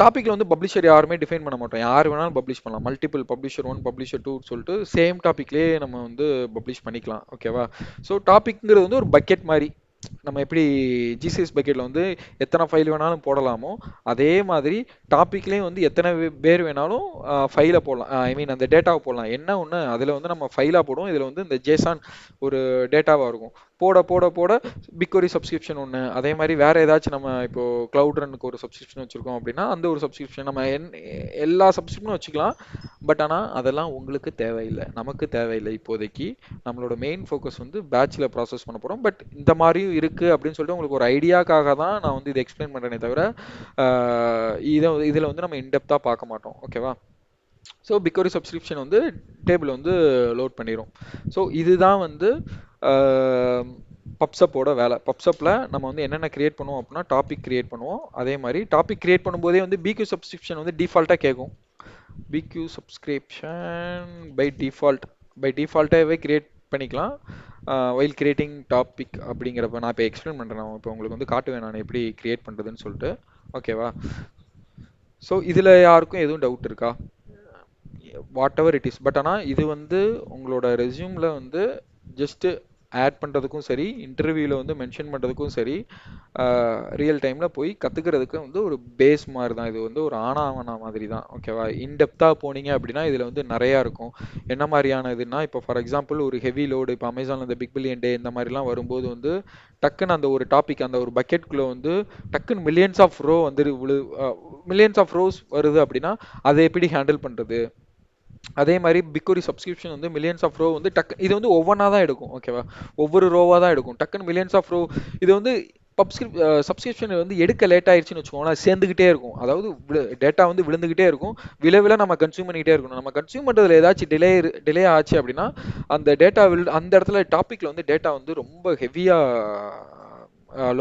[SPEAKER 1] டாப்பிக்கில் வந்து பப்ளிஷர் யாருமே டிஃபைன் பண்ண மாட்டோம், யார் வேணாலும் பப்ளிஷ் பண்ணலாம். மல்டிபிள் பப்ளிஷர் 1 பப்ளிஷர் 2 சொல்லிட்டு சேம் டாப்பிக்லேயே நம்ம வந்து பப்ளிஷ் பண்ணிக்கலாம். ஓகேவா, ஸோ டாபிக்ங்கிறது வந்து ஒரு பக்கெட் மாதிரி. நம்ம எப்படி ஜிசிஎஸ் பக்கெட்டில் வந்து எத்தனை ஃபைல் வேணாலும் போடலாமோ அதே மாதிரி டாப்பிக்லேயும் வந்து எத்தனை பேர் வேணாலும் ஃபைலை போடலாம். ஐ மீன் அந்த டேட்டாவை போடலாம். என்ன ஒன்று அதில் வந்து நம்ம ஃபைலாக போடுவோம், இதில் வந்து இந்த ஜேசான் ஒரு டேட்டாவாக இருக்கும். போட போட போட பிக்கோரி சப்ஸ்கிரிப்ஷன் ஒன்று, அதே மாதிரி வேறு ஏதாச்சும் நம்ம இப்போ க்ளவுட் ரனுக்கு ஒரு சப்ஸ்கிரிப்ஷன் வச்சுருக்கோம் அப்படின்னா அந்த ஒரு சப்ஸ்கிரிப்ஷன் நம்ம எல்லா சப்ஸ்கிரிப்ஷனும் வச்சுக்கலாம். பட் ஆனால் அதெல்லாம் உங்களுக்கு தேவையில்லை, நமக்கு தேவையில்லை. இப்போதைக்கு நம்மளோட மெயின் ஃபோக்கஸ் வந்து பேட்சில் ப்ராசஸ் பண்ண போகிறோம். பட் இந்த மாதிரியும் இருக்குது அப்படின்னு சொல்லிட்டு உங்களுக்கு ஒரு ஐடியாக்காக தான் நான் வந்து இதை எக்ஸ்பிளைன் பண்ணுறேனே தவிர இதில் வந்து நம்ம இன்டெப்த்தாக பார்க்க மாட்டோம். ஓகேவா, ஸோ பிக்கோரி சப்ஸ்கிரிப்ஷன் வந்து டேபிள் வந்து லோட் பண்ணிடும். ஸோ இதுதான் வந்து பப்சப்போட வேலை. பப்சப்பில் நம்ம வந்து என்னென்ன கிரியேட் பண்ணுவோம் அப்படின்னா டாபிக் கிரியேட் பண்ணுவோம். அதே மாதிரி டாபிக் கிரியேட் பண்ணும்போதே வந்து பிக்யூ சப்ஸ்கிரிப்ஷன் வந்து டிஃபால்ட்டாக கேட்கும். பிக்யூ சப்ஸ்கிரிப்ஷன் பை டிஃபால்ட்டாகவே கிரியேட் பண்ணிக்கலாம். வைல் கிரியேட்டிங் டாபிக் அப்படிங்கிறப்ப நான் இப்போ எக்ஸ்பிளைன் பண்ணுறேன். நான் இப்போ உங்களுக்கு வந்து காட்டுவேன் நான் எப்படி கிரியேட் பண்ணுறதுன்னு சொல்லிட்டு. ஓகேவா, ஸோ இதில் யாருக்கும் எதுவும் டவுட் இருக்கா? What ever it is. But ஆனால் இது வந்து உங்களோட ரெஸ்யூமில் வந்து ஜஸ்ட்டு ஆட் பண்ணுறதுக்கும் சரி, இன்டர்வியூவில் வந்து மென்ஷன் பண்ணுறதுக்கும் சரி, ரியல் டைமில் போய் கற்றுக்கிறதுக்கு வந்து ஒரு பேஸ் மாதிரி தான். இது வந்து ஒரு ஆனா மாதிரி தான். ஓகேவா? இன்டெப்த்தாக போனீங்க அப்படின்னா இதில் வந்து நிறையா இருக்கும். என்ன மாதிரியான இதுனா, இப்போ ஃபார் எக்ஸாம்பிள் ஒரு ஹெவி லோடு, இப்போ அமேசானில் இந்த பிக் பில்லியன் டே இந்த மாதிரிலாம் வரும்போது வந்து டக்குன்னு அந்த ஒரு டாபிக், அந்த ஒரு பக்கெட்குள்ளே வந்து டக்குன்னு மில்லியன்ஸ் ஆஃப் ரோ வந்து மில்லியன்ஸ் ஆஃப் ரோஸ் வருது அப்படின்னா அதை எப்படி ஹேண்டில் பண்ணுறது? அதே மாதிரி பிக்கோரி சப்ஸ்கிரிப்ஷன் வந்து மில்லியன்ஸ் ஆஃப் ரோ வந்து இது வந்து ஒவ்வொன்றா தான் எடுக்கும். ஓகேவா? ஒவ்வொரு ரோவாக தான் எடுக்கும். டக்குன்னு மில்லியன்ஸ் ஆஃப் ரோ இது வந்து சப்ஸ்கிரிப்ஷன் வந்து எடுக்க லேட் ஆயிடுச்சுன்னு வச்சுக்கோங்களேன், சேர்ந்துக்கிட்டே இருக்கும். அதாவது டேட்டா வந்து விழுந்துகிட்டே இருக்கும். விழ நம்ம கன்சியூம் பண்ணிக்கிட்டே இருக்கணும். நம்ம கன்சியூம் பண்ணுறதுல ஏதாச்சும் டிலே ஆச்சு அப்படின்னா அந்த டேட்டா அந்த இடத்துல டாப்பிக்கில் வந்து டேட்டா வந்து ரொம்ப ஹெவியாக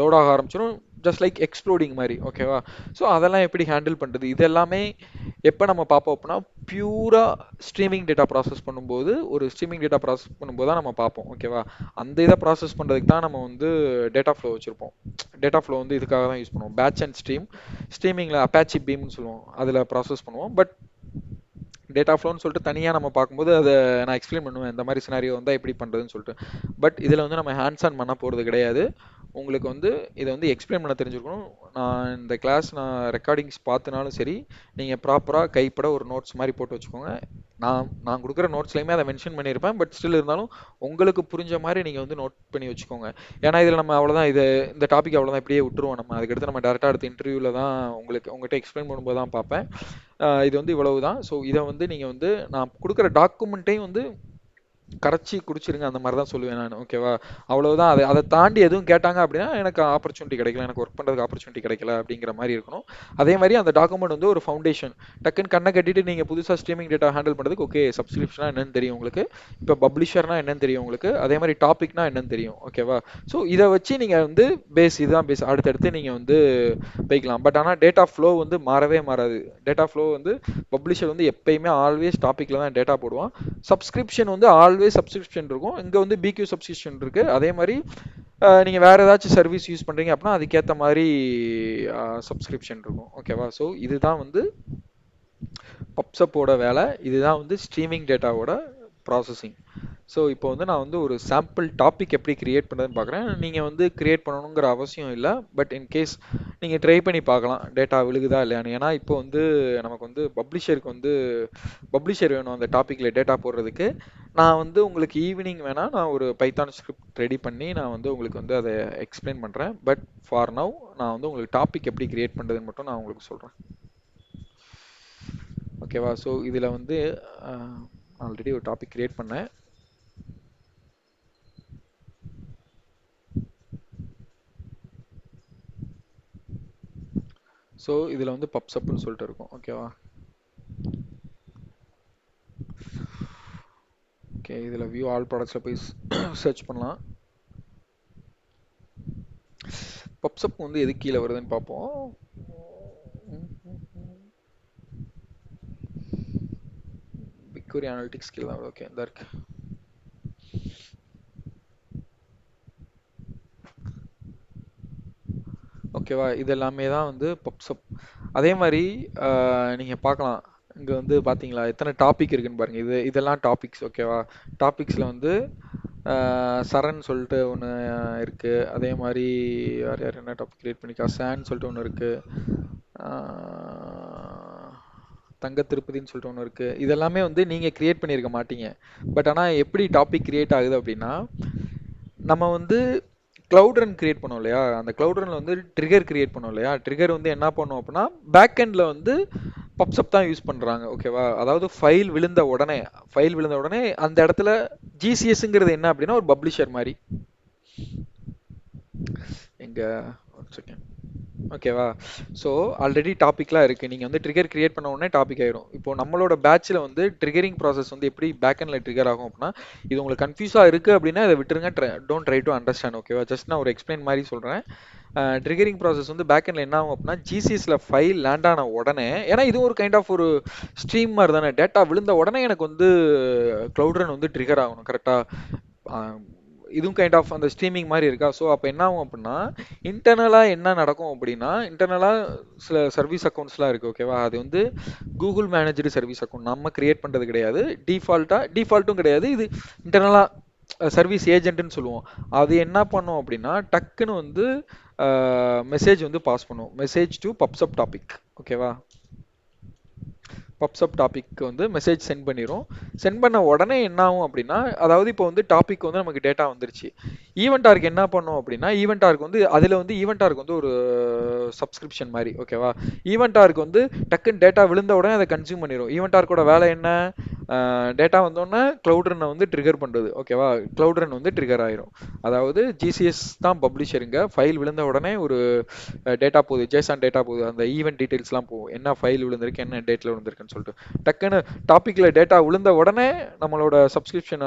[SPEAKER 1] லோட் ஆக ஆரம்பிச்சிடும். ஜஸ்ட் லைக் எக்ஸ்ப்ளோடிங் மாதிரி. ஓகேவா? ஸோ அதெல்லாம் எப்படி ஹேண்டில் பண்ணுறது, இது எல்லாமே எப்போ நம்ம பார்ப்போம் அப்படின்னா பியூராக ஸ்ட்ரீமிங் டேட்டா ப்ராசஸ் பண்ணும்போது, ஒரு ஸ்ட்ரீமிங் டேட்டா ப்ராசஸ் பண்ணும்போது தான் நம்ம பார்ப்போம். ஓகேவா? அந்த இதை ப்ராசஸ் பண்ணுறதுக்கு தான் நம்ம வந்து டேட்டா ஃப்ளோ வச்சுருப்போம். டேட்டா ஃப்ளோ வந்து இதுக்காக தான் யூஸ் பண்ணுவோம். பேட்ச் அண்ட் ஸ்ட்ரீமிங்கில் அப்பாச்சி பீம்னு சொல்லுவோம், அதில் ப்ராசஸ் பண்ணுவோம். பட் டேட்டா ஃப்ளோன்னு சொல்லிட்டு தனியாக நம்ம பார்க்கும்போது அதை நான் எக்ஸ்பிளைன் பண்ணுவேன், இந்த மாதிரி சினாரியோ வந்தால் எப்படி பண்ணுறதுன்னு சொல்லிட்டு. பட் இதில் வந்து நம்ம ஹேண்ட்ஸ் ஆன் பண்ண போகிறது கிடையாது. உங்களுக்கு வந்து இதை வந்து எக்ஸ்பிளைன் பண்ண தெரிஞ்சிருக்கணும். நான் இந்த கிளாஸ் நான் ரெக்கார்டிங்ஸ் பார்த்துனாலும் சரி, நீங்கள் ப்ராப்பராக கைப்பட ஒரு நோட்ஸ் மாதிரி போட்டு வச்சுக்கோங்க. நான் கொடுக்குற நோட்ஸ்லையுமே அதை மென்ஷன் பண்ணியிருப்பேன். பட் ஸ்டில் இருந்தாலும் உங்களுக்கு புரிஞ்ச மாதிரி நீங்கள் வந்து நோட் பண்ணி வச்சுக்கோங்க. ஏன்னா இதில் நம்ம அவ்வளோதான், இந்த டாபிக் அவ்வளோதான் இப்படியே விட்டுருவோம். நம்ம அதுக்கடுத்து நம்ம டேரெக்டாக அடுத்த இன்டர்வியூவில் தான் உங்கள்கிட்ட எக்ஸ்பிளைன் பண்ணும்போது தான் பார்ப்பேன். இது வந்து இவ்வளவு தான். ஸோ இதை வந்து நீங்கள் வந்து நான் கொடுக்குற டாக்குமெண்ட்டையும் வந்து கரைச்சி குடிச்சிருங்க, அந்த மாதிரி தான் சொல்லுவேன் நான். ஓகேவா? அவ்வளவுதான். அதை தாண்டி எதுவும் கேட்டாங்க அப்படின்னா எனக்கு ஆப்பர்ச்சுனிட்டி கிடைக்கல, எனக்கு ஒர்க் பண்ணுறதுக்கு ஆப்பர்ச்சுனிட்டி கிடைக்கல அப்படிங்கிற மாதிரி இருக்கணும். அதே மாதிரி அந்த டாக்குமெண்ட் வந்து ஒரு ஃபவுண்டேஷன். டக்குன்னு கண்ணை கட்டிட்டு நீங்கள் புதுசாக ஸ்ட்ரீமிங் டேட்டா ஹேண்டில் பண்ணுறதுக்கு ஓகே சப்ஸ்கிரிப்ஷனா என்னன்னு தெரியும் உங்களுக்கு, இப்போ பப்ளிஷர்னா என்னன்னு தெரியும் உங்களுக்கு, அதே மாதிரி டாபிக்னா என்னன்னு தெரியும். ஓகேவா? ஸோ இதை வச்சு நீங்கள் வந்து இதுதான் பேஸ், அடுத்தடுத்து நீங்கள் வந்து போய்க்கலாம். பட் ஆனால் டேட்டா ஃப்ளோ வந்து மாறவே மாறாது. டேட்டா ஃப்ளோ வந்து பப்ளிஷர் வந்து எப்பயுமே ஆல்வேஸ் டாப்பிக்கில் தான் டேட்டா போடுவான். சப்ஸ்கிரிப்ஷன் வந்து ஆல்வேஸ் சப்ஸ்கிரிப்ஷன் இருக்கும். இங்கே வந்து பிக்யூ சப்ஸ்கிரிப்ஷன் இருக்குது. அதே மாதிரி நீங்கள் வேறு ஏதாச்சும் சர்வீஸ் யூஸ் பண்ணுறீங்க அப்படின்னா அதுக்கேற்ற மாதிரி சப்ஸ்கிரிப்ஷன் இருக்கும். ஓகேவா? ஸோ இதுதான் வந்து பப்சப்போட வேலை. இதுதான் வந்து ஸ்ட்ரீமிங் டேட்டாவோட ப்ராசஸிங். ஸோ இப்போ வந்து நான் வந்து ஒரு சாம்பிள் டாபிக் எப்படி கிரியேட் பண்ணுறதுன்னு பார்க்குறேன். நீங்கள் வந்து கிரியேட் பண்ணணுங்கிற அவசியம் இல்லை. பட் இன்கேஸ் நீங்கள் ட்ரை பண்ணி பார்க்கலாம் டேட்டா விழுகுதா இல்லையான்னு. ஏன்னா இப்போ வந்து நமக்கு வந்து பப்ளிஷர் வேணும் அந்த டாப்பிக்கில் டேட்டா போடுறதுக்கு. நான் வந்து உங்களுக்கு ஈவினிங் வேணால் நான் ஒரு பைத்தான் ஸ்கிரிப்ட் ரெடி பண்ணி நான் வந்து உங்களுக்கு வந்து அதை எக்ஸ்பிளைன் பண்ணுறேன். பட் ஃபார் நவ் நான் வந்து உங்களுக்கு டாபிக் எப்படி கிரியேட் பண்ணுறதுன்னு மட்டும் நான் உங்களுக்கு சொல்கிறேன். ஓகேவா? ஸோ இதில் வந்து ஆல்ரெடி ஒரு டாபிக் கிரியேட் பண்ணேன். ஸோ இதில் வந்து பப்சப்னு சொல்லிட்டு இருக்கும். ஓகேவா? ஓகே, இதில் வியூ ஆல் ப்ராடக்ட்ஸில் போய் சர்ச் பண்ணலாம். பப்சப் வந்து எது கீழே வருதுன்னு பார்ப்போம். பிக்வரி அனாலிட்டிக்ஸ் கீழே தான் வருது. ஓகே, இந்த இருக்கு. ஓகேவா? இது எல்லாமே தான் வந்து பப்சப். அதே மாதிரி நீங்கள் பார்க்கலாம், இங்கே வந்து பார்த்தீங்களா எத்தனை டாபிக் இருக்குன்னு பாருங்கள். இதெல்லாம் டாபிக்ஸ். ஓகேவா? டாபிக்ஸில் வந்து சரண் சொல்லிட்டு ஒன்று இருக்குது. அதே மாதிரி யார் என்ன டாபிக் கிரியேட் பண்ணிக்கா, சான்னு சொல்லிட்டு ஒன்று இருக்குது. தங்க திருப்பதின்னு சொல்லிட்டு ஒன்று இருக்குது. இதெல்லாமே வந்து நீங்கள் கிரியேட் பண்ணியிருக்க மாட்டீங்க. பட் ஆனால் எப்படி டாபிக் கிரியேட் ஆகுது அப்படின்னா, நம்ம வந்து கிளவுட் ரன் கிரியேட் பண்ணோம் இல்லையா, அந்த கிளவுட் ரன்ல வந்து ட்ரிகர் கிரியேட் பண்ணோம் இல்லையா, ட்ரிகர் வந்து என்ன பண்ணோம் அப்படின்னா பேக் எண்ட்ல வந்து பப்சப் தான் யூஸ் பண்றாங்க. ஓகேவா? அதாவது ஃபைல் விழுந்த உடனே அந்த இடத்துல ஜிசிஎஸ்ங்கிறது என்ன அப்படின்னா ஒரு பப்ளிஷர் மாதிரி. எங்க ஒரு செகண்ட். ஓகேவா? ஸோ ஆல்ரெடி டாபிக்லாம் இருக்குது. நீங்கள் வந்து ட்ரிகர் கிரியேட் பண்ண உடனே டாபிக் ஆயிரும். இப்போ நம்மளோட பேட்சில் வந்து ட்ரிகரிங் ப்ராசஸ் வந்து எப்படி பேக் எண்டில் ட்ரிகர் ஆகும் அப்படின்னா, இது உங்களுக்கு கன்ஃபியூஸாக இருக்குது அப்படின்னா இதை விட்டுருங்க. Don't try to understand. ஓகேவா? ஜஸ்ட் நான் ஒரு எக்ஸ்பிளைன் மாதிரி சொல்கிறேன். ட்ரிகரிங் ப்ராசஸ் வந்து பேக் எண்டில் என்ன ஆகும் அப்படின்னா, ஜிசிஎஸில் ஃபைல் லேண்ட் ஆன உடனே, ஏன்னா இது ஒரு கைண்ட் ஆஃப் ஒரு ஸ்ட்ரீம் மாதிரி தானே, டேட்டா விழுந்த உடனே எனக்கு வந்து க்ளவுட் ரன் வந்து ட்ரிகர் ஆகணும். கரெக்டாக? இதுவும் கைண்ட் ஆஃப் அந்த ஸ்ட்ரீமிங் மாதிரி இருக்கா. ஸோ அப்போ என்ன ஆகும் அப்படின்னா, இன்டர்னலாக என்ன நடக்கும் அப்படின்னா, இன்டர்னலாக சில சர்வீஸ் அக்கௌண்ட்ஸ்லாம் இருக்குது. ஓகேவா? அது வந்து கூகுள் மேனேஜ்டு சர்வீஸ் அக்கௌண்ட் நம்ம கிரியேட் பண்ணுறது கிடையாது. டிஃபால்ட்டும் கிடையாது. இது இன்டர்னலாக சர்வீஸ் ஏஜென்ட்னு சொல்லுவோம். அது என்ன பண்ணும் அப்படின்னா டக்குன்னு வந்து மெசேஜ் வந்து பாஸ் பண்ணும். Message to pubsub topic. ஓகேவா? பப்ஸ்அப் டாபிக் வந்து மெசேஜ் சென்ட் பண்ணிரும். சென்ட் பண்ண உடனே என்ன ஆகும் அப்படின்னா, அதாவது இப்போ வந்து டாபிக் வந்து நமக்கு டேட்டா வந்துருச்சு. ஈவென்ட் ஆர்க் என்ன பண்ணும் அப்படின்னா, ஈவென்ட் ஆர்க் வந்து அதில் வந்து ஈவென்ட் ஆர்க் வந்து ஒரு சப்ஸ்கிரிப்ஷன் மாதிரி. ஓகேவா? ஈவென்ட் ஆர்க் வந்து டக்குன்னு டேட்டா விழுந்த உடனே அதை கன்சியூம் பண்ணிடும். ஈவென்ட் ஆர்க்கோட வேலை என்ன? டேட்டா வந்தோடனே கிளவுட் ரன்னை வந்து ட்ரிகர் பண்ணுறது. ஓகேவா? கிளவுட் ரன் வந்து ட்ரிகர் ஆயிரும். அதாவது ஜிசிஎஸ் தான் பப்ளிஷருங்க. ஃபைல் விழுந்த உடனே ஒரு டேட்டா போகுது, ஜேசான் டேட்டா போகுது, அந்த ஈவென்ட் டீடைல்ஸ்லாம் போகும், என்ன ஃபைல் விழுந்திருக்கு, என்ன டேட்டில் விழுந்திருக்குன்னு சொல்லிட்டு. டக்குன்னு டாப்பிக்கில் டேட்டா விழுந்த உடனே நம்மளோட சப்ஸ்கிரிப்ஷன்,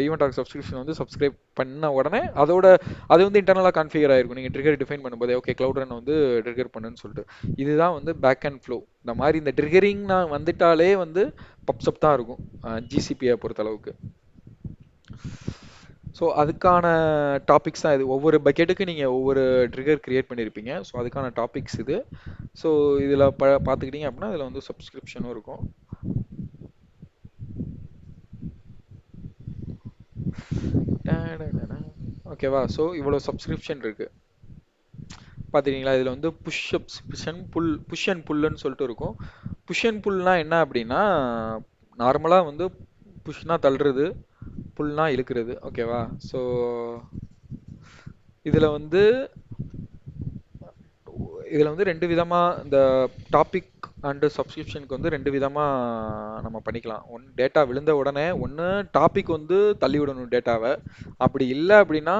[SPEAKER 1] ஈவெண்ட் ஆர்க் சப்ஸ்கிரிப்ஷன் வந்து சப்ஸ்கிரைப் பண்ண உடனே அதோட அது வந்து இன்டர்னலாக கான்ஃபிகர் ஆயிருக்கும். நீங்கள் ட்ரிகர் டிஃபைன் பண்ணும்போது ஓகே கிளவுட் ரன் வந்து ட்ரிகர் பண்ணுன்னு சொல்லிட்டு. இதுதான் வந்து பேக் அண்ட் ஃப்ளோ. இந்த மாதிரி இந்த ட்ரிகரிங்னா வந்துட்டாலே வந்து பப்சப் தான் இருக்கும் ஜிசிபியை பொறுத்தளவுக்கு. ஸோ அதுக்கான டாபிக்ஸ் தான் இது. ஒவ்வொரு பக்கெட்டுக்கு நீங்கள் ஒவ்வொரு ட்ரிகர் கிரியேட் பண்ணியிருப்பீங்க. ஸோ அதுக்கான டாபிக்ஸ் இது. ஸோ இதில் பார்த்துக்கிட்டிங்க அப்படின்னா இதில் வந்து சப்ஸ்கிரிப்ஷனும் இருக்கும். ஓகேவா? ஸோ இவ்வளோ சப்ஸ்கிரிப்ஷன் இருக்குது பார்த்துக்கிங்களா? இதில் வந்து புஷ் சப்ஸ்கிரிப்ஷன், புஷ் அண்ட் புல்லுன்னு சொல்லிட்டு இருக்கும். புஷ் அண்ட் புல்னா என்ன அப்படின்னா, நார்மலாக வந்து புஷ்னா தள்ளுறது, புல்னா இழுக்கிறது. ஓகேவா? ஸோ இதில் வந்து ரெண்டு விதமாக இந்த டாபிக் அண்டு சப்ஸ்கிரிப்ஷனுக்கு வந்து ரெண்டு விதமாக நம்ம பண்ணிக்கலாம். டேட்டா விழுந்த உடனே ஒன்று டாபிக் வந்து தள்ளி விடணும் டேட்டாவை. அப்படி இல்லை அப்படின்னா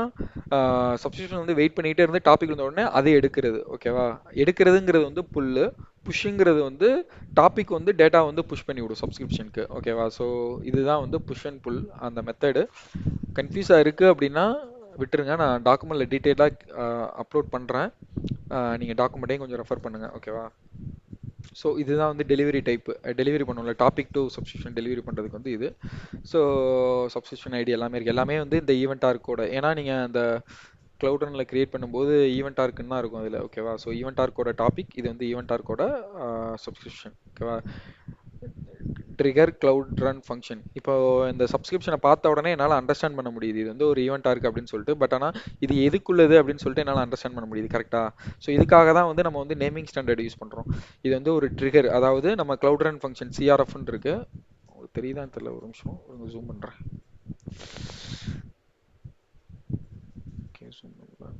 [SPEAKER 1] சப்ஸ்கிரிப்ஷன் வந்து வெயிட் பண்ணிகிட்டே இருந்து டாபிக் விழுந்த உடனே அதை எடுக்கிறது. ஓகேவா? எடுக்கிறதுங்கிறது வந்து புல்லு. புஷ்ஷுங்கிறது வந்து டாபிக் வந்து டேட்டா வந்து புஷ் பண்ணி விடும் சப்ஸ்கிரிப்ஷனுக்கு. ஓகேவா? ஸோ இதுதான் வந்து புஷ் அண்ட் புல் அந்த மெத்தடு. கன்ஃபியூஸாக இருக்குது அப்படின்னா விட்டுருங்க. நான் டாக்குமெண்ட்டில் டீட்டெயிலாக அப்லோட் பண்ணுறேன். நீங்கள் டாக்குமெண்ட்டையும் கொஞ்சம் ரெஃபர் பண்ணுங்கள். ஓகேவா? ஸோ இதுதான் வந்து டெலிவரி டைப்பு. டெலிவரி பண்ணுவோம்ல, டாபிக் டு சப்ஸ்கிரிப்ஷன் டெலிவரி பண்ணுறதுக்கு வந்து இது. ஸோ சப்ஸ்கிரிப்ஷன் ஐடி எல்லாமே இருக்குது. எல்லாமே வந்து இந்த ஈவெண்ட் ஆர்க்கோட, ஏன்னா நீங்கள் அந்த கிளவுட் ரனில் கிரியேட் பண்ணும்போது ஈவெண்ட் ஆர்க்குன்னு தான் இருக்கும் அதில். ஓகேவா? ஸோ ஈவெண்ட் ஆர்க்கோட டாபிக் இது வந்து ஈவெண்ட் ஆர்க்கோட சப்ஸ்கிரிப்ஷன். ஓகேவா? Trigger cloud run function. இப்போ இந்த சப்ஸ்கிரிப்ஷனை பார்த்த உடனே என்னால் அண்டர்ஸ்டாண்ட் பண்ண முடியுது இது வந்து ஒரு ஈவெண்ட்டாக இருக்குது அப்படின்னு சொல்லிட்டு. பட் ஆனால் இது எதுக்குள்ளது அப்படின்னு சொல்லிட்டு என்னால் அண்டர்ஸ்டாண்ட் பண்ண முடியுது. கரெக்டாக? ஸோ இதுக்காக தான் வந்து நம்ம வந்து நேமிங் ஸ்டாண்டர்ட் யூஸ் பண்ணுறோம். இது வந்து ஒரு ட்ரிகர், அதாவது நம்ம கிளவுட் ரன் ஃபங்க்ஷன் சிஆர்எஃப்னு இருக்கு. உங்களுக்கு தெரியுதான்னு தெரியல, ஒரு நிமிஷம் ஒரு ஜூம் பண்ணுறேன். ஓகே, ஜூம் பண்ணுறேன்.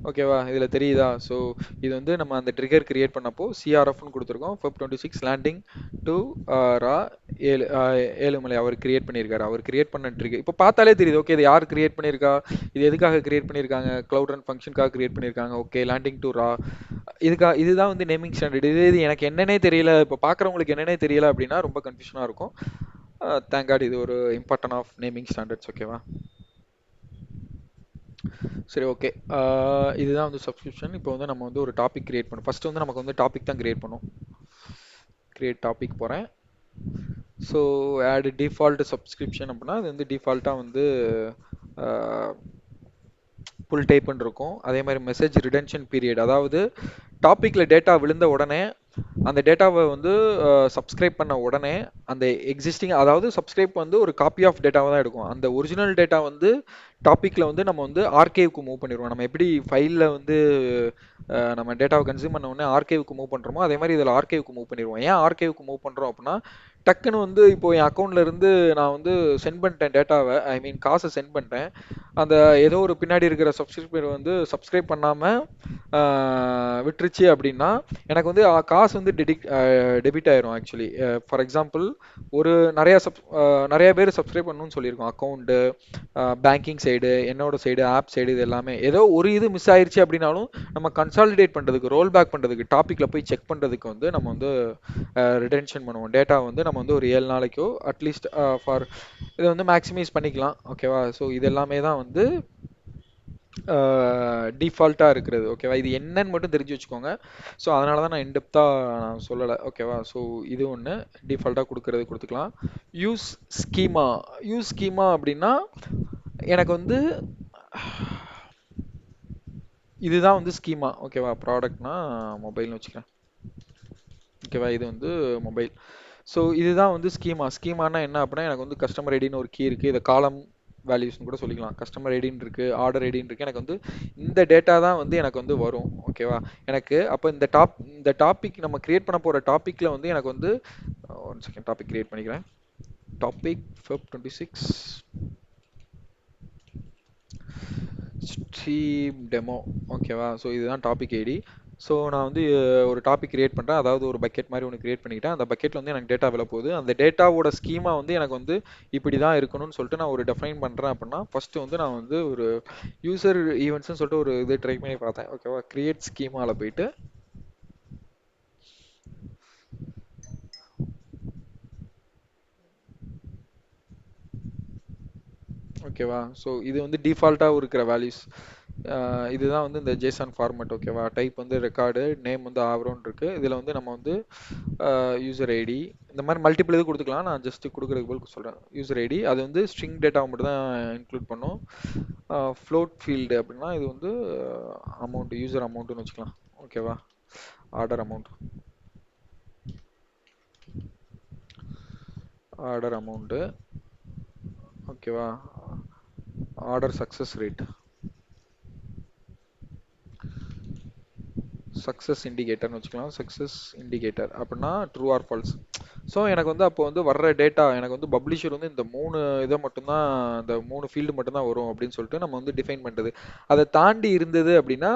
[SPEAKER 1] ஓகேவா? இதில் தெரியுதா? ஸோ இது வந்து நம்ம அந்த ட்ரிகர் கிரியேட் பண்ணப்போ சிஆர்எஃப்னு கொடுத்துருக்கோம். Feb 26 landing to raw Ezhumalai அவர் கிரியேட் பண்ணியிருக்காரு. அவர் கிரியேட் பண்ண ட்ரிகர் இப்போ பார்த்தாலே தெரியுது. ஓகே, இது யார் கிரியேட் பண்ணியிருக்கா, இது எதுக்காக கிரியேட் பண்ணியிருக்காங்க, கிளவுட் ரன் ஃபங்க்ஷனுக்காக கிரியேட் பண்ணியிருக்காங்க. ஓகே, லேண்டிங் டு ரா இதுதான் வந்து நேமிங் ஸ்டாண்டர்ட். இது எனக்கு என்னன்னே தெரியல, இப்போ பார்க்குறவங்களுக்கு என்னன்னே தெரியல அப்படின்னா ரொம்ப கன்ஃபியூஷனாக இருக்கும். தேங்க் காட் இது ஒரு இம்பார்ட்டன்ட் ஆஃப் நேமிங் ஸ்டாண்டர்ட்ஸ். ஓகேவா? சரி, ஓகே. இதுதான் வந்து சப்ஸ்கிரிப்ஷன். இப்போ வந்து நம்ம வந்து ஒரு டாபிக் கிரியேட் பண்ணணும். ஃபர்ஸ்ட் வந்து நமக்கு வந்து டாபிக் தான் கிரியேட் பண்ணும். கிரியேட் டாபிக் போகிறேன். ஸோ ஆட் டிஃபால்ட் சப்ஸ்கிரிப்ஷன் அப்படின்னா அது வந்து டிஃபால்ட்டாக வந்து புல் டைப்னு இருக்கும். அதே மாதிரி மெசேஜ் ரிடென்ஷன் பீரியட், அதாவது டாப்பிக்கில் டேட்டா விழுந்த உடனே அந்த டேட்டாவை வந்து சப்ஸ்கிரைப் பண்ண உடனே அந்த எக்ஸிஸ்டிங், அதாவது சப்ஸ்கிரைப் வந்து ஒரு காப்பி ஆஃப் டேட்டாவை தான் எடுக்கும். அந்த ஒரிஜினல் டேட்டா வந்து டாப்பிக்கில் வந்து நம்ம வந்து ஆர்கேவுக்கு மூவ் பண்ணிடுவோம். நம்ம எப்படி ஃபைலில் வந்து நம்ம டேட்டாவை கன்சியூம் பண்ண உடனே ஆர்கேவுக்கு மூவ் பண்ணுறோமோ அதே மாதிரி இதில் ஆர்கேவுக்கு மூவ் பண்ணிடுவோம். ஏன் ஆர்கேவுக்கு மூவ் பண்ணுறோம் அப்படின்னா, டக்குன்னு வந்து இப்போ என் அக்கௌண்ட்ல இருந்து நான் வந்து சென்ட் பண்ணிட்டேன் டேட்டாவை, ஐ மீன் காசை சென்ட் பண்ணிட்டேன். அந்த ஏதோ ஒரு பின்னாடி இருக்கிற சப்ஸ்கிரிப்ஷன் வந்து சப்ஸ்கிரைப் பண்ணாமல் விட்டுருச்சு அப்படின்னா எனக்கு வந்து காசு வந்து டெபிட் ஆயிரும் ஆக்சுவலி. ஃபார் எக்ஸாம்பிள், ஒரு நிறைய பேர் சப்ஸ்கிரைப் பண்ணணும்னு சொல்லியிருக்கோம். அக்கௌண்ட்டு, பேங்கிங் சைடு, என்னோட சைடு, ஆப் சைடு, இது எல்லாமே ஏதோ ஒரு இது மிஸ் ஆயிருச்சு அப்படின்னாலும் நம்ம கன்சாலிடேட் பண்ணுறதுக்கு, ரோல் பேக் பண்ணுறதுக்கு, டாப்பிக்கில் போய் செக் பண்ணுறதுக்கு வந்து நம்ம வந்து ரிடென்ஷன் பண்ணுவோம். டேட்டா வந்து நம்ம வந்து ஒரு 7 நாளைக்கோ அட்லீஸ்ட் ஃபார் இதை வந்து மேக்ஸிமைஸ் பண்ணிக்கலாம். ஓகேவா? ஸோ இது எல்லாமே தான் வந்து டிஃபால்ட்டாக இருக்கிறது. ஓகேவா? இது என்னன்னு மட்டும் தெரிஞ்சு வச்சுக்கோங்க. ஸோ அதனால தான் நான் இன்டெப்த்தாக நான் சொல்லலை. ஓகேவா? ஸோ இது ஒன்று டிஃபால்ட்டாக கொடுத்துக்கலாம். யூஸ் ஸ்கீமா அப்படின்னா எனக்கு வந்து இதுதான் வந்து ஸ்கீமா. ஓகேவா? ப்ராடக்ட்னா மொபைல்னு வச்சுக்கிறேன். ஓகேவா? இது வந்து மொபைல். ஸோ இதுதான் வந்து ஸ்கீமானா என்ன அப்படின்னா எனக்கு வந்து கஸ்டமர் ஐடின்னு ஒரு கீ இருக்குது, இதை காலம் வேல்யூஸ்னு கூட சொல்லிக்கலாம். கஸ்டமர் ஐடின்னு இருக்குது, ஆர்டர் ஐடின்னு இருக்குது. எனக்கு வந்து இந்த டேட்டா தான் வந்து எனக்கு வந்து வரும். ஓகேவா? எனக்கு அப்போ இந்த டாபிக் நம்ம கிரியேட் பண்ண போகிற டாப்பிக்கில் வந்து எனக்கு வந்து ஒன் செகண்ட் டாபிக் கிரியேட் பண்ணிக்கிறேன். Topic Feb 26 stream demo. ஓகேவா? ஸோ இதுதான் டாபிக் ஐடி. ஸோ நான் வந்து ஒரு டாபிக் கிரியேட் பண்ணுறேன், அதாவது ஒரு பக்கெட் மாதிரி ஒன்று கிரியேட் பண்ணிக்கிட்டேன். அந்த பக்கெட்டில் வந்து எனக்கு டேட்டா வில போகுது. அந்த டேட்டாவோட ஸ்கீமா வந்து எனக்கு வந்து இப்படி தான் இருக்கணும்னு சொல்லிட்டு நான் ஒரு டெஃபைன் பண்ணுறேன். அப்படின்னா ஃபஸ்ட்டு வந்து நான் வந்து ஒரு யூசர் ஈவெண்ட்ஸ்னு சொல்லிட்டு ஒரு இது ட்ரை பண்ணி பார்த்தேன். ஓகேவா? கிரியேட் ஸ்கீமாவில் போயிட்டு ஓகேவா? ஸோ இது வந்து டிஃபால்ட்டாக இருக்கிற வேல்யூஸ். இதுதான் வந்து இந்த ஜேசன் ஃபார்மேட். ஓகேவா? டைப் வந்து ரெக்கார்டு, நேம் வந்து ஆவரோன்னு இருக்கு. இதில் வந்து நம்ம வந்து யூசர் ஐடி இந்த மாதிரி மல்டிபிள் இது கொடுத்துக்கலாம். நான் ஜஸ்ட் கொடுக்குறதுக்கு போல் சொல்கிறேன். யூசர் ஐடி அது வந்து ஸ்ட்ரிங் டேட்டாவை மட்டும் தான் இன்க்ளூட் பண்ணும். ஃப்ளோட் ஃபீல்டு அப்படின்னா இது வந்து அமௌண்ட், யூசர் அமௌண்ட்டுன்னு வச்சுக்கலாம். ஓகேவா? Order amount. ஓகேவா? ஆர்டர் சக்ஸஸ் ரேட், சக்ஸஸ் இண்டிகேட்டர்னு வச்சுக்கலாம். சக்ஸஸ் இண்டிகேட்டர் அப்படின்னா ட்ரூ ஆர் ஃபால்ஸ். ஸோ எனக்கு வந்து அப்போ வந்து வர்ற டேட்டா எனக்கு வந்து பப்ளிஷர் வந்து இந்த 3 இதை மட்டும்தான், இந்த 3 ஃபீல்டு மட்டும்தான் வரும் அப்படின்னு சொல்லிட்டு நம்ம வந்து டிஃபைன் பண்ணுறது. அதை தாண்டி இருந்தது அப்படின்னா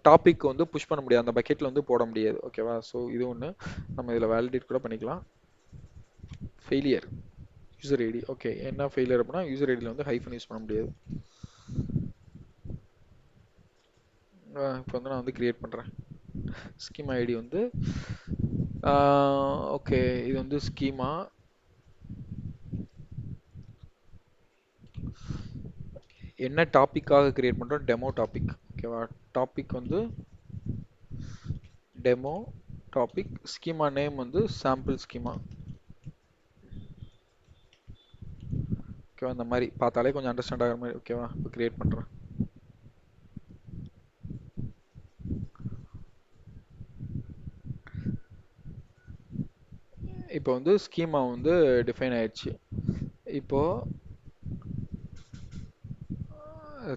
[SPEAKER 1] டாபிக் வந்து புஷ் பண்ண முடியாது, அந்த பக்கெட்டில் வந்து போட முடியாது. ஓகேவா? ஸோ இது ஒன்று நம்ம இதில் வேலிடேட் கூட பண்ணிக்கலாம். Failure user ID. ஓகே, என்ன ஃபெயிலியர் அப்படின்னா யூசர் ஐடியில் வந்து ஹைஃபன் யூஸ் பண்ண முடியாது. இப்போ வந்து நான் வந்து கிரியேட் பண்ணுறேன். ஸ்கீமா ஐடி வந்து ஓகே, இது வந்து ஸ்கீமா. என்ன டாப்பிக்காக கிரியேட் பண்ணுறோம்? Demo topic. ஓகேவா? டாபிக் வந்து டெமோ டாபிக். ஸ்கீமா நேம் வந்து சாம்பிள் ஸ்கீமா. ஓகேவா? இந்த மாதிரி பார்த்தாலே கொஞ்சம் அண்டர்ஸ்டாண்ட் ஆகிற மாதிரி. ஓகேவா? இப்போ கிரியேட் பண்ணுறேன். இப்போ வந்து ஸ்கீமா வந்து டிஃபைன் ஆயிடுச்சு. இப்போ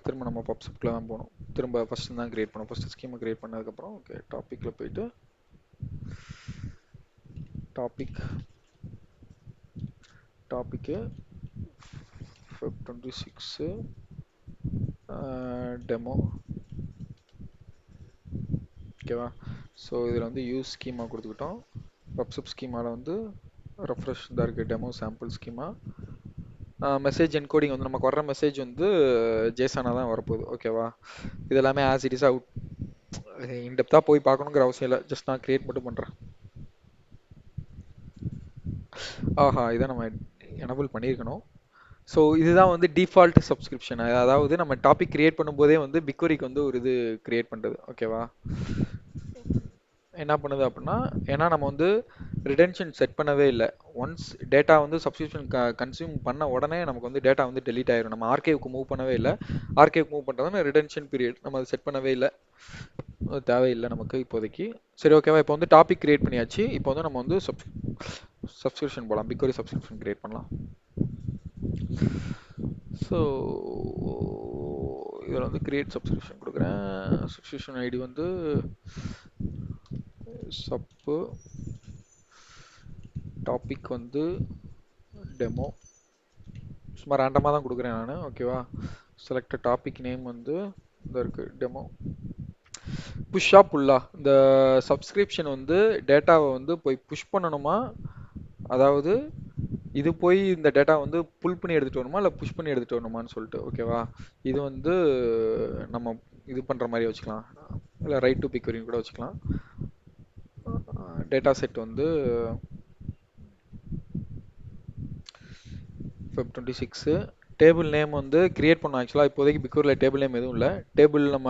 [SPEAKER 1] திரும்ப நம்ம பப்ஸ்கில் தான் போகணும். திரும்ப ஃபஸ்ட்டு தான் கிரியேட் பண்ணோம். ஃபஸ்ட்டு ஸ்கீமை கிரியேட் பண்ணதுக்கப்புறம் ஓகே டாப்பிக்கில் போயிட்டு டாப்பிக்கு ஃபெப் 26 டெமோ. ஓகேவா? ஸோ இதில் வந்து யூஸ் ஸ்கீமா கொடுத்துக்கிட்டோம். பப்சப் ஸ்கீமாவில் வந்து ரெஃப்ரெஷ் தான் இருக்குது, demo sample schema. Message encoding வந்து நமக்கு வர்ற மெசேஜ் வந்து ஜேசானாக தான் வரப்போகுது. ஓகேவா? இது எல்லாமே ஆஸ் இட் இஸ் அவுட், இன்டெப்த்தாக போய் பார்க்கணுங்கிற அவசியம் இல்லை. ஜஸ்ட் நான் கிரியேட் மட்டும் பண்ணுறேன். ஆஹா, இதை நம்ம எனபிள் பண்ணியிருக்கணும். ஸோ இதுதான் வந்து டிஃபால்ட் சப்ஸ்கிரிப்ஷன். அதாவது நம்ம டாபிக் கிரியேட் பண்ணும்போதே வந்து பிக்வரிக்கு வந்து ஒரு இது கிரியேட் பண்ணுறது. ஓகேவா? என்ன பண்ணுது அப்படின்னா, ஏன்னா நம்ம வந்து ரிடென்ஷன் செட் பண்ணவே இல்லை. ஒன்ஸ் டேட்டா வந்து சப்ஸ்கிரிப்ஷன் கன்சியூம் பண்ண உடனே நமக்கு வந்து டேட்டா வந்து டெலீட் ஆயிரும். நம்ம ஆர்கேவுக்கு மூவ் பண்ணவே இல்லை. ஆர்கேவுக்கு மூவ் பண்ணுறதுனா ரிடென்ஷன் பீரியட் நம்ம அதை செட் பண்ணவே இல்லை. தேவையில்லை நமக்கு இப்போதைக்கு. சரி, ஓகேவா? இப்போ வந்து டாபிக் கிரியேட் பண்ணியாச்சு. இப்போ வந்து நம்ம வந்து சப்ஸ்கிரிப்ஷன் போகலாம். பிக்வரி சப்ஸ்கிரிப்ஷன் கிரியேட் பண்ணலாம். ஸோ இதில் வந்து கிரியேட் சப்ஸ்கிரிப்ஷன் கொடுக்குறேன். சப்ஸ்கிரிப்ஷன் ஐடி வந்து சப்பு, டாபிக் வந்து டெமோ. சும்மா ரேண்டமாக தான் கொடுக்குறேன் நான். ஓகேவா? செலக்ட் டாபிக் நேம் வந்து இந்த இருக்குது டெமோ. புஷ்ஷா புல்லா இந்த சப்ஸ்கிரிப்ஷன் வந்து டேட்டாவை வந்து போய் புஷ் பண்ணணுமா, அதாவது இது போய் இந்த டேட்டா வந்து புல் பண்ணி எடுத்துகிட்டு வரணுமா இல்லை புஷ் பண்ணி எடுத்துகிட்டு வரணுமான்னு சொல்லிட்டு. ஓகேவா? இது வந்து நம்ம இது பண்ணுற மாதிரி வச்சுக்கலாம், இல்லை ரைட் டு பிக்வரின்னு கூட வச்சுக்கலாம். டேட்டா செட் வந்து ஃபெப் 26. டேபிள் நேம் வந்து கிரியேட் பண்ணோம். ஆக்சுவலாக இப்போதைக்கு பிக்வரியில் டேபிள் நேம் எதுவும் இல்லை. நம்ம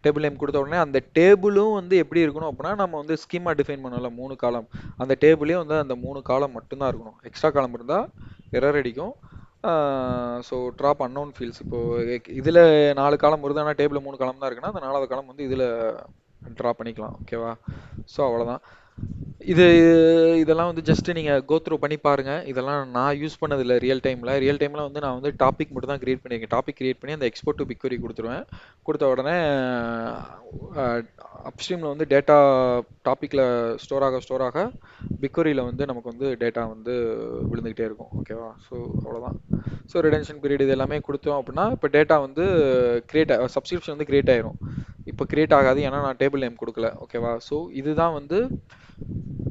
[SPEAKER 1] டேபிள் நேம் கொடுத்த உடனே அந்த டேபிளும் வந்து எப்படி இருக்கணும் அப்படின்னா, நம்ம வந்து ஸ்கீமா டிஃபைன் பண்ணல 3 காலம். அந்த டேபிளே வந்து அந்த 3 காலம் மட்டும்தான் இருக்கணும். எக்ஸ்ட்ரா காலம் இருந்தால் எரர் அடிக்கும். So drop unknown fields. இப்போது இதில் 4 காலம் வருது, ஆனால் டேபிளில் 3 காலம் தான் இருக்குன்னா அந்த 4வது காலம் வந்து இதில் ட்ரா பண்ணிக்கலாம். ஓகேவா? ஸோ அவ்வளோதான். இது இதெல்லாம் வந்து ஜஸ்ட் நீங்க கோ த்ரூ பண்ணி பாருங்க. இதெல்லாம் நான் யூஸ் பண்ணதில்ல ரியல் டைம்ல வந்து நான் வந்து டாபிக் மட்டும் தான் கிரியேட் பண்ணியிருக்கேன். டாபிக் கிரியேட் பண்ணி அந்த எக்ஸ்போர்ட் டு பிக்வரி கொடுத்துருவேன். கொடுத்த உடனே அப்ஸ்ட்ரீமில் வந்து டேட்டா டாப்பிக்கில் ஸ்டோர் ஆக பிக்வரியில் வந்து நமக்கு வந்து டேட்டா வந்து விழுந்துக்கிட்டே இருக்கும். ஓகேவா? ஸோ அவ்வளோதான். ஸோ ரிடென்ஷன் பீரியட் இது எல்லாமே கொடுத்தோம் அப்படின்னா இப்போ டேட்டா வந்து சப்ஸ்கிரிப்ஷன் வந்து கிரியேட் ஆயிரும். இப்போ கிரியேட் ஆகாது, ஏன்னா நான் டேபிள் நேம் கொடுக்கல. ஓகேவா? ஸோ இதுதான் வந்து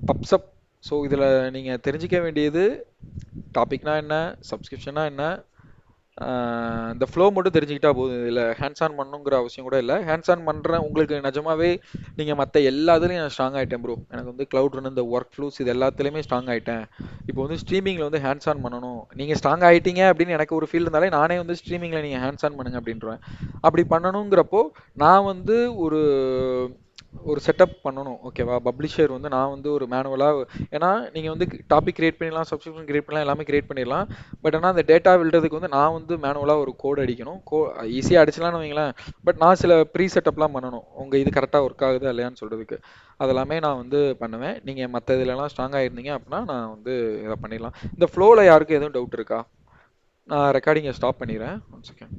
[SPEAKER 1] பப்சப். ஸோ இதில் நீங்கள் தெரிஞ்சிக்க வேண்டியது டாபிக்னா என்ன, சப்ஸ்கிரிப்ஷனா என்ன, இந்த ஃப்ளோ மட்டும் தெரிஞ்சுக்கிட்டா போதும். இதில் ஹேண்ட்ஸ் ஆன் பண்ணுங்கிற அவசியம் கூட இல்லை. ஹேண்ட்ஸ் ஆன் பண்ணுறேன் உங்களுக்கு நிஜமாவே நீங்கள் மற்ற எல்லா இதுலையும் நான் ஸ்ட்ராங் ஆகிட்டேன் ப்ரோ. எனக்கு வந்து க்ளவுட் ரன், இந்த ஒர்க் ஃப்ளூஸ், இது எல்லாத்துலேயுமே ஸ்ட்ராங் ஆகிட்டேன். இப்போ வந்து ஸ்ட்ரீமிங்கில் வந்து ஹேண்ட்ஸ் ஆன் பண்ணணும், நீங்கள் ஸ்ட்ராங் ஆகிட்டீங்க அப்படின்னு எனக்கு ஒரு ஃபீல் இருந்தாலே நானே வந்து ஸ்ட்ரீமிங்கில் நீங்கள் ஹேண்ட்ஸ் ஆன் பண்ணுங்க அப்படின்றேன். அப்படி பண்ணணுங்கிறப்போ நான் வந்து ஒரு ஒரு செட்டப் பண்ணணும். ஓகேவா? பப்ளிஷர் வந்து நான் வந்து ஒரு மேனுவலாக, ஏன்னா நீங்கள் வந்து டாபிக் கிரியேட் பண்ணிடலாம், சப்ஸ்கிரிப்ஷன் கிரியேட் பண்ணலாம், எல்லாமே கிரியேட் பண்ணிடலாம். பட் ஆனால் அந்த டேட்டா விழுறதுக்கு வந்து நான் வந்து மேனுவலாக ஒரு கோட் அடிக்கணும். ஈஸியாக அடிச்சலாம்னு வைங்களேன். பட் நான் சில ப்ரீ செட்டப்லாம் பண்ணணும், உங்கள் இது கரெக்டாக ஒர்க் ஆகுதா இல்லையான்னு சொல்கிறதுக்கு. அதெல்லாமே நான் வந்து பண்ணுவேன். நீங்கள் மற்ற இதுலலாம் ஸ்ட்ராங்காக இருந்தீங்க அப்படின்னா நான் வந்து இதை பண்ணிடலாம். இந்த ஃப்ளோவில் யாருக்கும் எதுவும் டவுட் இருக்கா? நான் ரெக்கார்டிங்கை ஸ்டாப் பண்ணிடுறேன். One second.